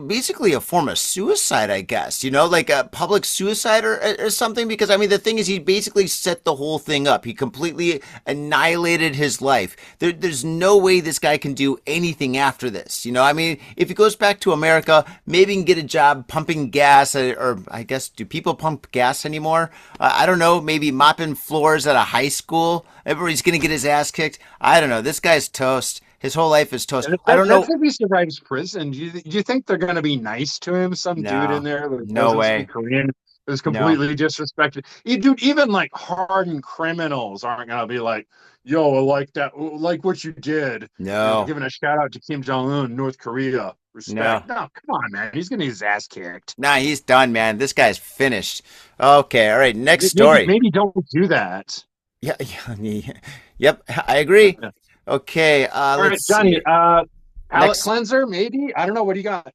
basically a form of suicide, I guess, like a public suicide or something. Because I mean, the thing is, he basically set the whole thing up. He completely annihilated his life. There's no way this guy can do anything after this. I mean, if he goes back to America, maybe he can get a job pumping gas, or I guess, do people pump gas anymore? I don't know. Maybe mopping floors at a high school. Everybody's going to get his ass kicked. I don't know. This guy's toast. His whole life is toast. I don't that's know. if he survives prison. Do you think they're going to be nice to him? Some dude in No, there that no doesn't way. speak Korean is No, completely disrespected. Dude, even like hardened criminals aren't going to be like, "Yo, I like that, like what you did." no, Giving a shout out to Kim Jong Un, North Korea. no. Respect. No, come on, man. He's going to get his ass kicked. Nah, he's done, man. This guy's finished. Okay, all right. Next Maybe story. maybe don't do that. Yeah, yeah, yep, I agree. Okay, All right, let's Johnny. see. Palate Next. cleanser, maybe. I don't know. What do you got?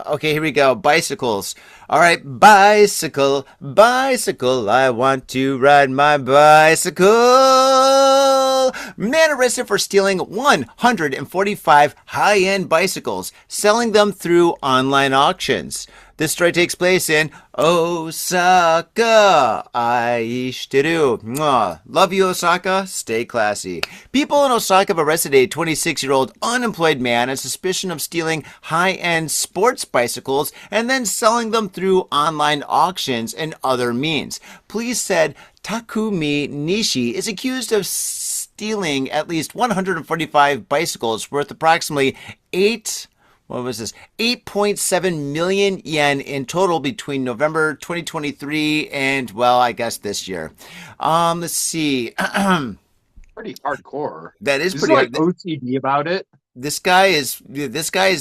Okay, here we go. Bicycles. All right, bicycle, bicycle. I want to ride my bicycle. Man arrested for stealing 145 high-end bicycles, selling them through online auctions. This story takes place in Osaka. Aishiteru. Mwah. Love you, Osaka. Stay classy. People in Osaka have arrested a 26-year-old unemployed man on suspicion of stealing high-end sports bicycles and then selling them through online auctions and other means. Police said Takumi Nishi is accused of stealing at least 145 bicycles worth approximately 8.7 million yen in total between November 2023 and, well, I guess this year. Let's see. Pretty hardcore. That is This pretty is like hard. OCD about it. This guy is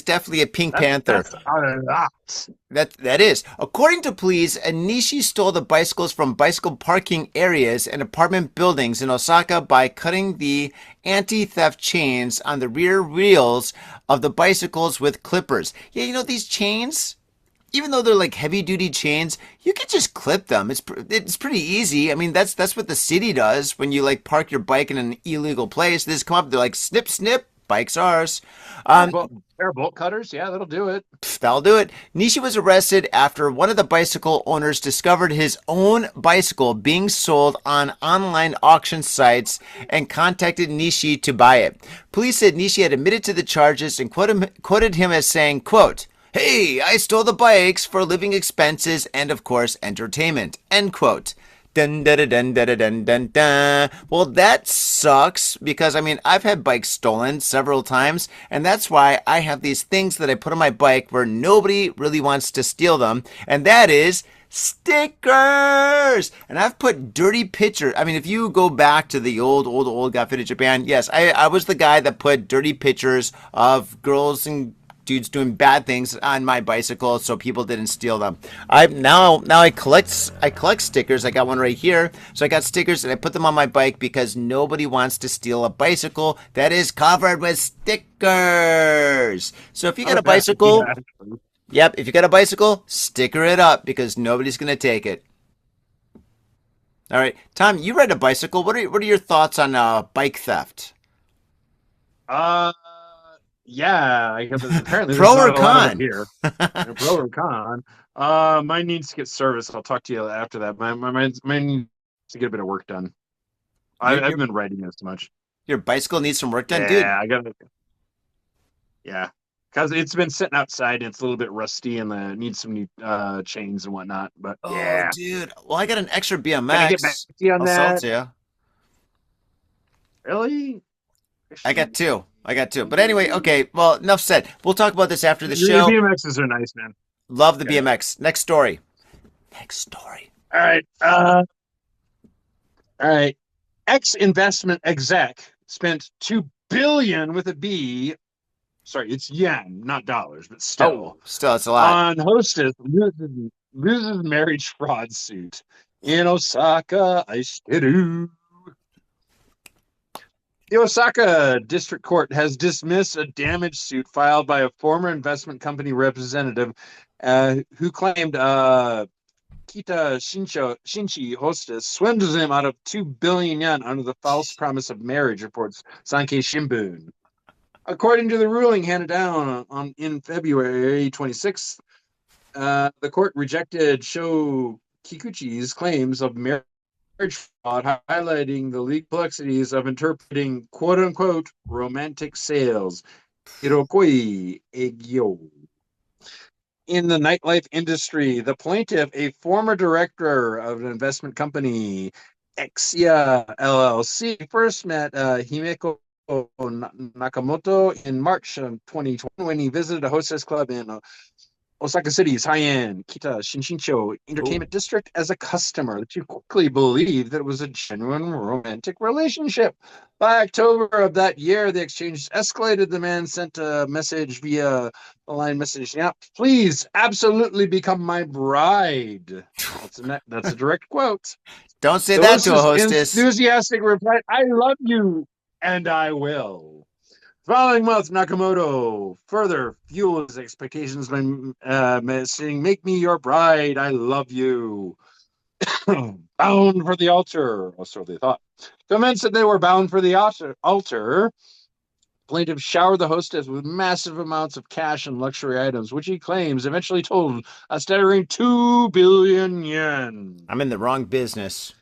definitely a Pink Panther. That's a lot. That is. According to police, Anishi stole the bicycles from bicycle parking areas and apartment buildings in Osaka by cutting the anti-theft chains on the rear wheels of the bicycles with clippers. Yeah, these chains, even though they're like heavy duty chains, you can just clip them. It's pretty easy. I mean, that's what the city does when you like park your bike in an illegal place. They just come up, they're like snip snip, bike's ours. Pair of bolt cutters, yeah, that'll do it. That'll do it. Nishi was arrested after one of the bicycle owners discovered his own bicycle being sold on online auction sites and contacted Nishi to buy it. Police said Nishi had admitted to the charges and quoted him as saying, quote, "Hey, I stole the bikes for living expenses and, of course, entertainment," end quote. Dun, dun, dun, dun, dun, dun, dun, dun. Well, that sucks because, I mean, I've had bikes stolen several times, and that's why I have these things that I put on my bike where nobody really wants to steal them, and that is stickers. And I've put dirty pictures. I mean, if you go back to the old Got Fit in Japan, yes, I was the guy that put dirty pictures of girls and dudes doing bad things on my bicycle so people didn't steal them. I collect stickers. I got one right here. So I got stickers and I put them on my bike because nobody wants to steal a bicycle that is covered with stickers. So if you got a bicycle, yep, if you got a bicycle, sticker it up because nobody's going to take it. All right, Tom, you ride a bicycle. What are your thoughts on bike theft? Yeah, I guess apparently Pro there's or not a lot of con? it here. Pro or con. Mine needs to get serviced. I'll talk to you after that. Mine needs to get a bit of work done. I've been riding this too much. Your bicycle needs some work done, Yeah, dude. I got it. Yeah, because it's been sitting outside and it's a little bit rusty and it needs some new chains and whatnot. But Oh, yeah, dude. Well, I got an extra can I get back BMX. to you on I'll sell it that? to you. Really? I got two. But anyway, okay. Well, enough said. We'll talk about this after the Your show. BMXs are nice, man. Love the Yeah. BMX. Next story. Next story. All right. All right. Ex investment exec spent 2 billion with a B. Sorry, it's yen, not dollars, but Oh, still. still, it's a lot. On hostess loses marriage fraud suit in Osaka. Aishiteru. The Osaka District Court has dismissed a damage suit filed by a former investment company representative who claimed Kita Shinchi hostess swindles him out of 2 billion yen under the false promise of marriage, reports Sankei Shimbun. According to the ruling handed down in February 26th, the court rejected Sho Kikuchi's claims of marriage fraud, highlighting the legal complexities of interpreting quote-unquote romantic sales. Hirokoi Egyo. In the nightlife industry, the plaintiff, a former director of an investment company, Exia LLC, first met Himeko Nakamoto in March of 2020 when he visited a hostess club in Osaka City's high-end Kita Shinshincho Entertainment District as a customer. She quickly believed that it was a genuine romantic relationship. By October of that year, the exchange escalated. The man sent a message via the line message. Yeah, please, absolutely become my bride. That's a direct quote. Don't say that to a hostess. Enthusiastic reply, I love you, and I will. Following month, Nakamoto further fueled his expectations by saying, make me your bride, I love you. Bound for the altar, or so they thought. Convinced that they were bound for the altar, plaintiff showered the hostess with massive amounts of cash and luxury items, which he claims eventually totaled a staggering 2 billion yen. I'm in the wrong business.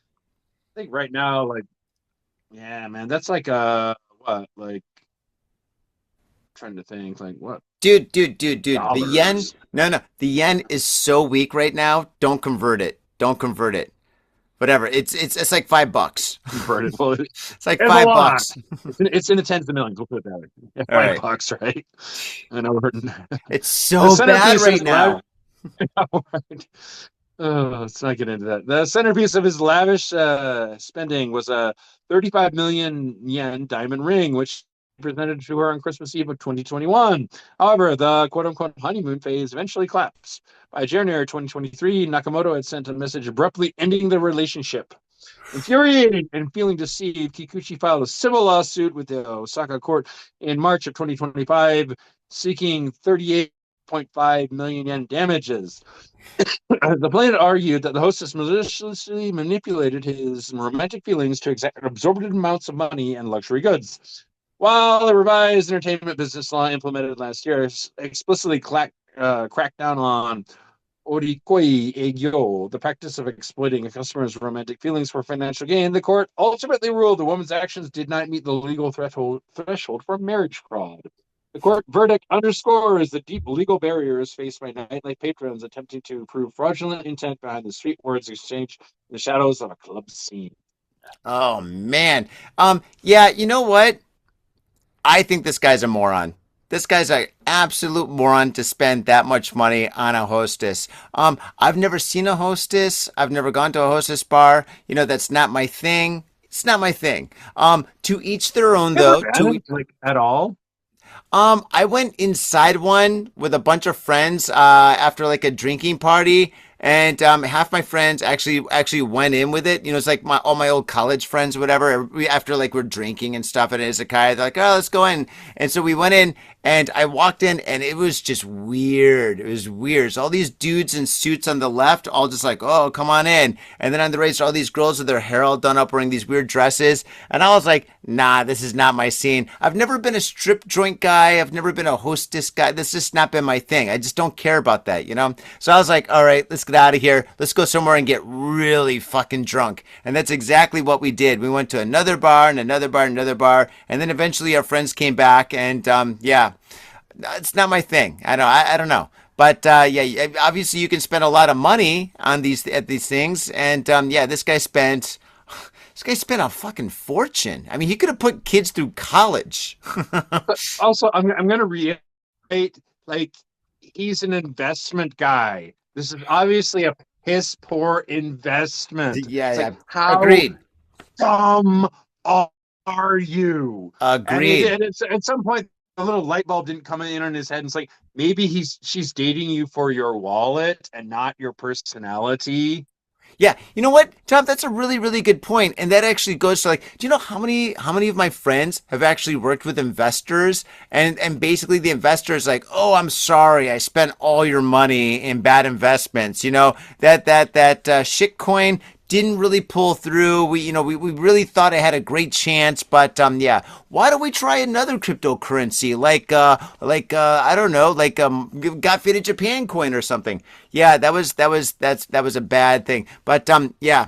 I think right now, like, yeah, man, that's like what, like, trying to think, like, what? Dude. The yen, Dollars. no. The yen is so weak right now. Don't convert it. Whatever. It's like $5. Converted. Well, It's like it's a lot. $5. It's in the tens of millions. We'll put it that way. Yeah, All right. $5, right? I know. It's so bad right now. Right. Oh, let's not get into that. The centerpiece of his lavish spending was a 35 million yen diamond ring, which presented to her on Christmas Eve of 2021. However, the quote-unquote honeymoon phase eventually collapsed. By January 2023, Nakamoto had sent a message abruptly ending the relationship. Infuriated and feeling deceived, Kikuchi filed a civil lawsuit with the Osaka court in March of 2025, seeking 38.5 million yen damages. The plaintiff argued that the hostess maliciously manipulated his romantic feelings to exact absorbent amounts of money and luxury goods. While the revised entertainment business law implemented last year explicitly cracked down on orikoi egyo, the practice of exploiting a customer's romantic feelings for financial gain, the court ultimately ruled the woman's actions did not meet the legal threshold for marriage fraud. The court verdict underscores the deep legal barriers faced by nightlife patrons attempting to prove fraudulent intent behind the street words exchanged in the shadows of a club scene. Oh man. Yeah, you know what? I think this guy's a moron. This guy's an absolute moron to spend that much money on a hostess. I've never seen a hostess. I've never gone to a hostess bar. You know, that's not my thing. It's not my thing. To each their own, though. Like at all? I went inside one with a bunch of friends after like a drinking party, and half my friends actually went in with it. You know, it's like all my old college friends, or whatever. After like we're drinking and stuff at Izakaya, they're like, "Oh, let's go in." And so we went in, and I walked in, and it was just weird. It was weird. So all these dudes in suits on the left, all just like, "Oh, come on in." And then on the right, all these girls with their hair all done up, wearing these weird dresses. And I was like, "Nah, this is not my scene." I've never been a strip joint guy. I've never been a hostess guy. This has just not been my thing. I just don't care about that, you know? So I was like, all right, let's get out of here. Let's go somewhere and get really fucking drunk. And that's exactly what we did. We went to another bar and another bar and another bar. And then eventually our friends came back, and yeah, it's not my thing. I don't know. But yeah, obviously you can spend a lot of money on these things. And yeah, this guy spent a fucking fortune. I mean, he could have put kids through college. Also, I'm going to reiterate, like, he's an investment guy. This is obviously a piss poor investment. Yeah, It's yeah. like, how Agreed. dumb are you? And Agreed. it's at some point a little light bulb didn't come in on his head. And it's like maybe she's dating you for your wallet and not your personality. Yeah, you know what, Tom? That's a really, really good point, and that actually goes to like, do you know how many of my friends have actually worked with investors, and basically the investor is like, oh, I'm sorry, I spent all your money in bad investments. You know that shit coin didn't really pull through. We really thought it had a great chance, but yeah, why don't we try another cryptocurrency I don't know, got faded Japan coin or something. Yeah, that was a bad thing. But yeah,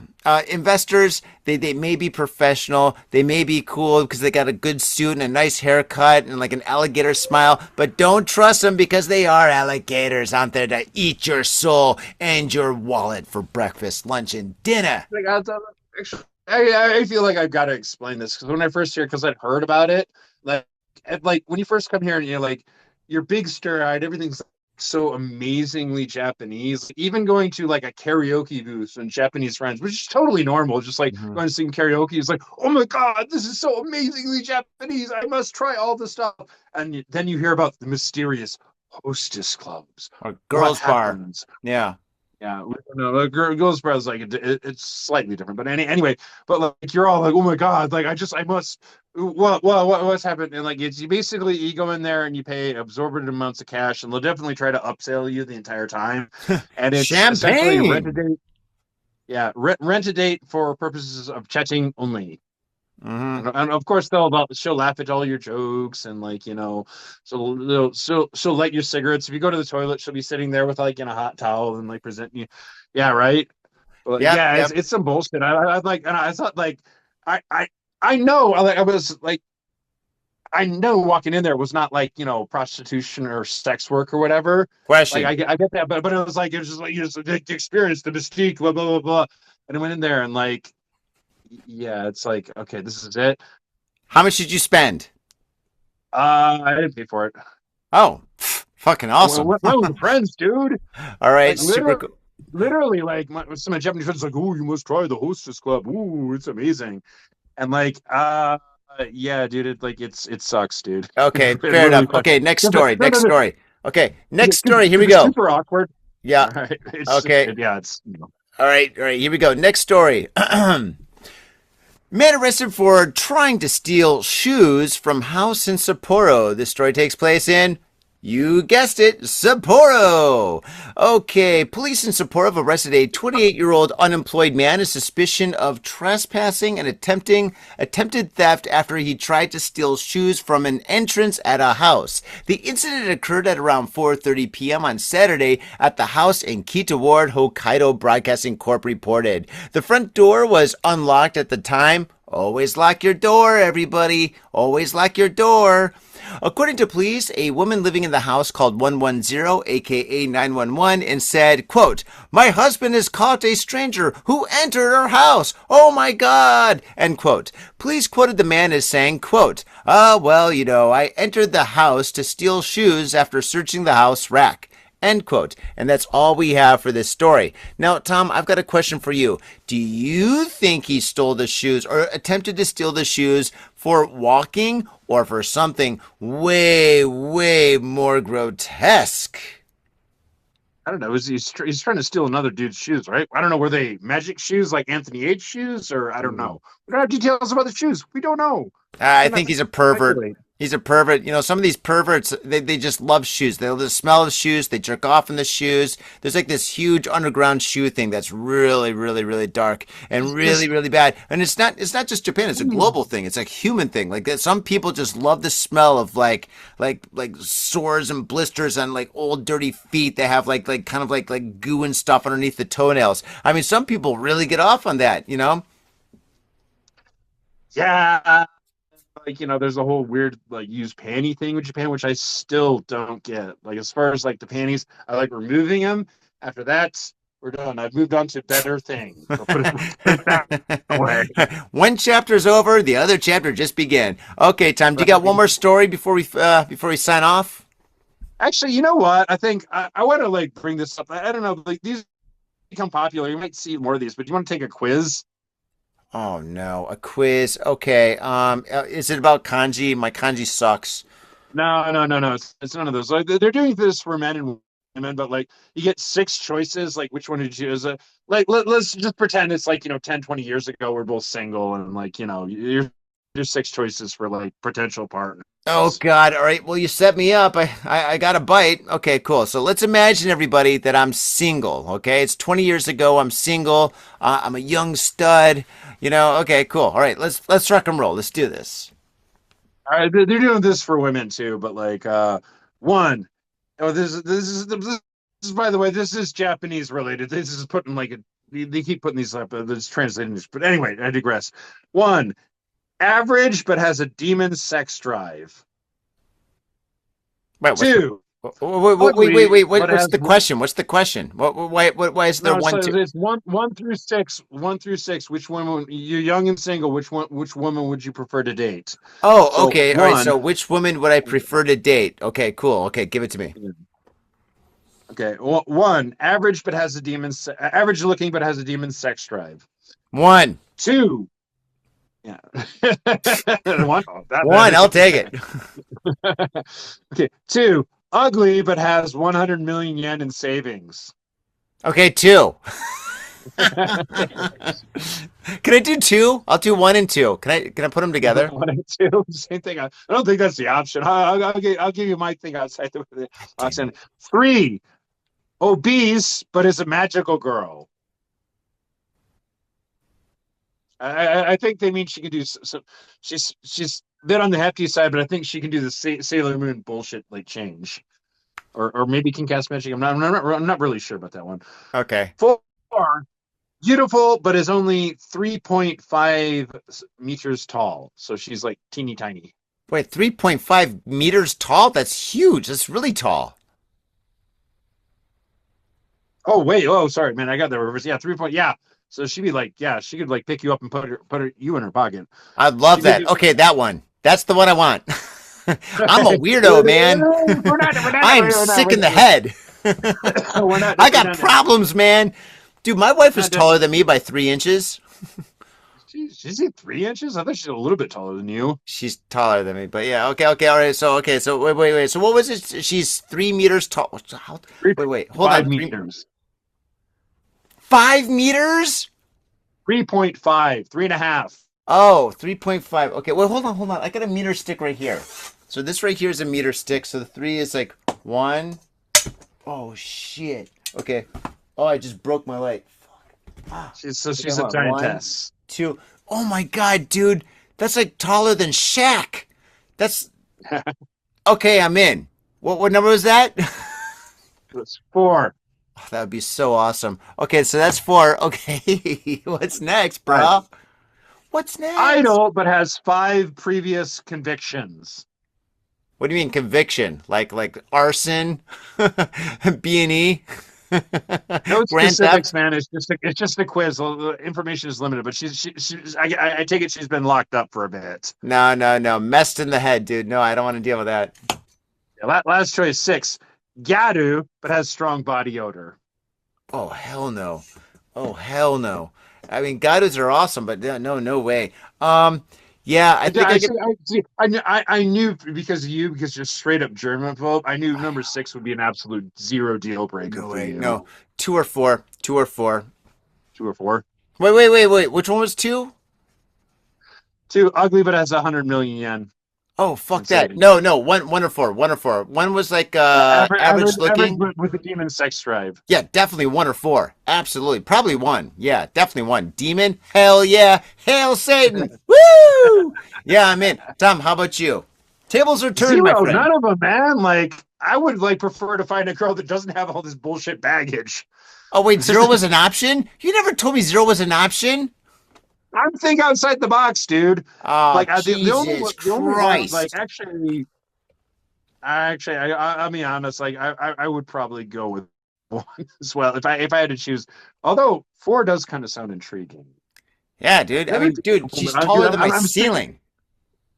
investors, they may be professional, they may be cool because they got a good suit and a nice haircut and like an alligator smile, but don't trust them because they are alligators out there to eat your soul and your wallet for breakfast, lunch, and dinner. Like actually, I feel like I've got to explain this because when I first hear, because I'd heard about it, like when you first come here and you're like you're big stir-eyed, everything's so amazingly Japanese. Even going to like a karaoke booth and Japanese friends, which is totally normal, just like Mhm. going to sing karaoke is like, oh my god, this is so amazingly Japanese. I must try all this stuff. And then you hear about the mysterious hostess clubs. Or What girls bar. happens? Yeah. Yeah, no, the Girls Bar is like it's slightly different, but anyway, but like you're all like, oh my god, like I must, what's happened? And like it's you go in there and you pay absorbent amounts of cash, and they'll definitely try to upsell you the entire time, and it's essentially rent a Champagne. date. Yeah, rent a date for purposes of chatting only. Hmm. And of course she'll laugh at all your jokes and like so she'll light your cigarettes. If you go to the toilet, she'll be sitting there with like in a hot towel and like presenting you. Yeah, right. Well, Yep, yeah, yep. it's some bullshit. I like, and I thought like I I I know I was like I know walking in there was not like prostitution or sex work or whatever. Like Question. I get that, but it was just like the experience, the mystique, blah blah blah blah. And I went in there and like yeah, it's like okay, this is it. How much did you spend? I didn't pay for it. Oh, fucking awesome. Well, with friends, dude. All right, Like super literally, cool. literally, like some of my Japanese friends like, oh, you must try the Hostess Club. Ooh, it's amazing. And like, yeah, dude, it sucks, dude. Okay, It fair really enough. sucks. Okay, next No, but story. no, Next no, no. story. Okay, next story. Here we Because it's go. super awkward. Yeah. All right, it's just, Okay. yeah, it's. All right. All right. Here we go. Next story. Man arrested for trying to steal shoes from house in Sapporo. This story takes place in, you guessed it, Sapporo. Okay, police in Sapporo have arrested a 28-year-old unemployed man in suspicion of trespassing and attempted theft after he tried to steal shoes from an entrance at a house. The incident occurred at around 4:30 p.m. on Saturday at the house in Kita Ward, Hokkaido Broadcasting Corp reported. The front door was unlocked at the time. Always lock your door, everybody. Always lock your door. According to police, a woman living in the house called 110, aka 911, and said, quote, my husband has caught a stranger who entered our house. Oh my God, end quote. Police quoted the man as saying, quote, well, I entered the house to steal shoes after searching the house rack. End quote. And that's all we have for this story. Now, Tom, I've got a question for you. Do you think he stole the shoes or attempted to steal the shoes for walking or for something way, way more grotesque? I don't know. He's trying to steal another dude's shoes, right? I don't know. Were they magic shoes like Anthony H shoes, or I don't know. We don't have details about the shoes. We don't know. I We're not think he's a pervert. speculate. He's a pervert. Some of these perverts, they just love shoes. They love the smell of shoes. They jerk off in the shoes. There's like this huge underground shoe thing that's really, really, really dark and really, really bad. And it's not just Japan. It's a global thing. It's a human thing. Like some people just love the smell of like sores and blisters on like old dirty feet. They have like kind of like goo and stuff underneath the toenails. I mean, some people really get off on that. Yeah, like there's a whole weird like used panty thing with Japan, which I still don't get. Like as far as like the panties, I like removing them. After that, we're done. I've moved on to better things. I'll put it that way. One chapter's over, the other chapter just began. Okay, Tom, do you got one more story before we sign off? Actually, you know what? I think I want to like bring this up. I don't know, like these become popular. You might see more of these, but do you want to take a quiz? Oh no, a quiz. Okay. Is it about kanji? My kanji sucks. No, no, no, no. It's none of those. Like they're doing this for men and women, but like you get six choices. Like which one did you choose? Like let's just pretend it's like 10, 20 years ago. We're both single, and like there's six choices for like potential partners. Oh God! All right. Well, you set me up. I got a bite. Okay, cool. So let's imagine everybody that I'm single. Okay, it's 20 years ago. I'm single. I'm a young stud. Okay, cool. All right. Let's rock and roll. Let's do this. All right, they're doing this for women too, but like one. Oh, this is by the way, this is Japanese related. This is putting like they keep putting these up. This translating this, but anyway, I digress. One, average but has a demon sex drive. Wait, Two, wait. but What's has the question? What's the question? Why is there no. one, So two? it's one through six. One through six. Which one? You're young and single. Which woman would you prefer to date? Oh, So okay. All right. one. So which woman would I prefer to date? Okay, cool. Okay, give it to me. Okay, one, average but has a average looking but has a demon sex drive. One. Two, yeah, one. One. I'll take it. Okay, two, ugly but has 100 million yen in savings. Okay, two. Can I do two? I'll do one and two. Can I put them together? One and two, same thing. I don't think that's the option. I'll give you my thing outside the option. Three, obese but is a magical girl. I think they mean she can do so. She's a bit on the hefty side, but I think she can do the Sailor Moon bullshit like change, or maybe can cast magic. I'm not really sure about that one. Okay. Four, beautiful, but is only 3.5 meters tall, so she's like teeny tiny. Wait, 3.5 meters tall? That's huge. That's really tall. Oh wait, oh sorry, man, I got the reverse. Yeah, 3 point. Yeah, so she'd be like, yeah, she could like pick you up and you in her pocket. I'd love that. Okay, that one. That's the one I want. I'm a weirdo, man. I'm sick in the head. I got problems, man. Dude, my wife is taller than me by 3 inches. She's 3 inches. I thought she's a little bit taller than you. She's taller than me, but yeah, okay, all right. So wait. So what was it? She's 3 meters tall. Wait. Hold on. 5 meters. 5 meters? 3.5, 3.5. Oh, 3.5. Okay, well, hold on. I got a meter stick right here. So this right here is a meter stick. So the three is like one. Oh, shit. Okay. Oh, I just broke my leg. Fuck. She's Okay, a giantess. Two. Oh my God, dude. That's like taller than Shaq. That's okay. I'm in. What number was that? That's four. Oh, that would be so awesome. Okay, so that's four. Okay, what's next, bro? What's next? Idle, but has 5 previous convictions. What do you mean conviction? Like arson, B&E, No Grand specifics, Theft? man. It's just a quiz. The information is limited, but I take it she's been locked up for a bit. No. Messed in the head, dude. No, I don't want to deal with that. Yeah, last choice 6. Gadu, but has strong body odor. Oh hell no. Oh hell no. I mean, Gatos are awesome, but no way. Yeah, I think I knew because you're straight up German phobe. I knew number 6 would be an absolute zero deal breaker no for way. you. No, two or four. 2 or 4. Wait. Which one was two? 2, ugly but has 100 million yen. Oh, fuck in that. savings. No. One or four. One was like average looking. With the demon sex drive. Yeah, definitely one or four. Absolutely. Probably one. Yeah, definitely one. Demon? Hell yeah. Hail Satan. Woo! Yeah, I'm in. Tom, how about you? Tables are turned, my Zero, friend. none of them, man. Like I would like prefer to find a girl that doesn't have all this bullshit baggage. Oh, wait, zero was an option? You never told me zero was an option? I'm thinking outside the box, dude. Oh, Like Jesus the only one, Christ. like actually, I'll be honest. Like I would probably go with one as well if I had to choose. Although 4 does kind of sound intriguing. Yeah, dude. I mean, dude, she's taller than my ceiling.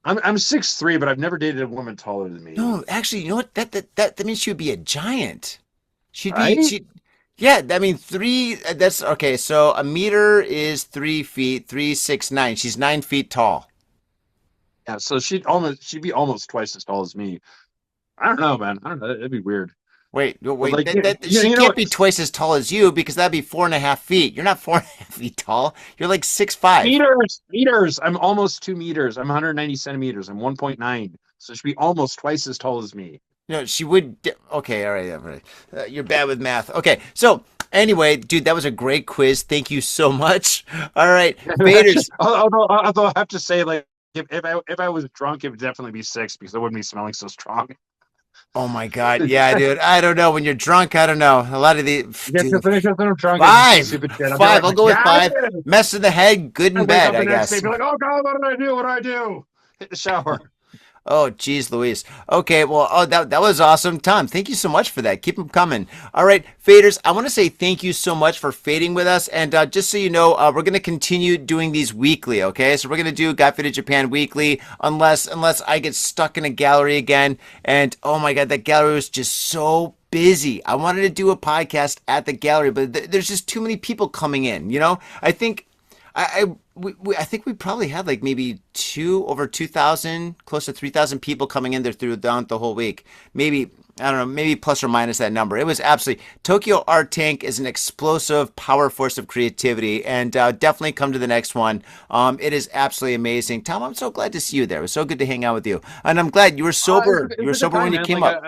I'm 6'3", but I've never dated a woman taller than me. No, actually, you know what? That means she would be a giant. She'd be Right? Yeah, I mean that's okay. So a meter is 3 feet, 3, 6, 9. She's 9 feet tall. Yeah, so she'd be almost twice as tall as me. I don't know, man. I don't know. It'd be weird. Wait, But wait. like She you know can't what? be twice as tall as you because that'd be 4.5 feet. You're not 4.5 feet tall. You're like 6'5". Meters. I'm almost 2 meters. I'm 190 centimeters. I'm 1.9. So she'd be almost twice as tall as me. No, she would. Okay, all right. You're bad with math. Okay, so anyway, dude, that was a great quiz. Thank you so much. All right, faders. Although I have to say, like, if I was drunk, it would definitely be 6 because I wouldn't be smelling so strong. Oh my God, yeah, dude. I don't know. When you're drunk, I don't know. A lot of the Yeah, dude. because when I'm drunk, I just say Five, stupid shit. I'll be five. I'll like, go with yeah, I five. did. Mess in the head, good I in wake bed, up the I next day, guess. be like, oh God, what did I do? What did I do? Hit the shower. Oh, geez, Louise. Okay, well, that was awesome, Tom. Thank you so much for that. Keep them coming. All right, faders. I want to say thank you so much for fading with us, and just so you know, we're going to continue doing these weekly. Okay, so we're going to do Got Faded Japan weekly, unless I get stuck in a gallery again. And oh my God, that gallery was just so busy. I wanted to do a podcast at the gallery, but there's just too many people coming in. I think. I think we probably had like maybe over 2,000, close to 3,000 people coming in there throughout the whole week. Maybe, I don't know, maybe plus or minus that number. It was absolutely, Tokyo Art Tank is an explosive power force of creativity, and definitely come to the next one. It is absolutely amazing. Tom, I'm so glad to see you there. It was so good to hang out with you. And I'm glad you were sober. It You were was a good sober time, when you man. came up.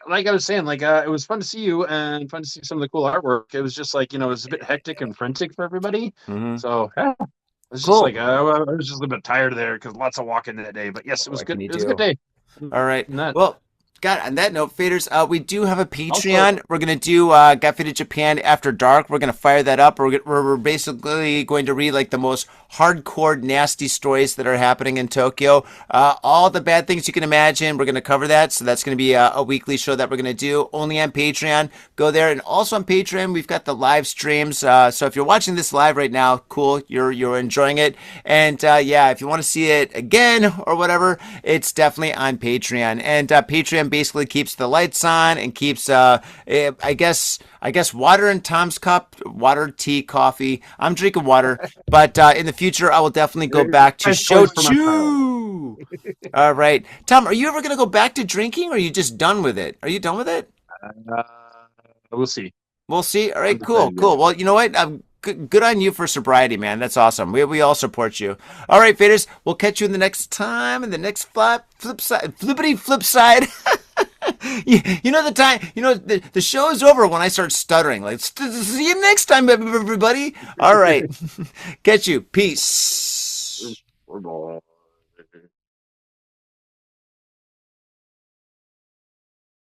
Like I was saying, it was fun to see you and fun to see some of the cool artwork. It was just like, it was a bit hectic and frantic for everybody. Hmm. So yeah, it was just Cool. like I was just a little bit tired there because lots of walking that day. But yes, it was What can good. you It was a good do? day. All right. And that Well, God, on that note, faders, we do have a also, Patreon. We're gonna do Got Faded Japan After Dark. We're gonna fire that up. We're basically going to read like the most hardcore, nasty stories that are happening in Tokyo. All the bad things you can imagine. We're gonna cover that. So that's gonna be a weekly show that we're gonna do only on Patreon. Go there, and also on Patreon we've got the live streams. So if you're watching this live right now, cool, you're enjoying it. And yeah, if you want to see it again or whatever, it's definitely on Patreon. And Patreon basically keeps the lights on and keeps I guess water in Tom's cup, water, tea, coffee. I'm drinking water, but in the future I will definitely go back to nice choice for my child. shochu. All right, Tom, are you ever gonna go back to drinking, or are you just done with it? Are you done with it? Uh, we'll see. We'll see. All right, cool, Undecided yet. cool. Well, you know what? Good on you for sobriety, man. That's awesome. We all support you. All right, faders. We'll catch you in the next time in the next flip side, flippity flip side. You know the time. The show is over when I start stuttering. Like, see you next time, everybody. All right, catch you. Peace. We're ball.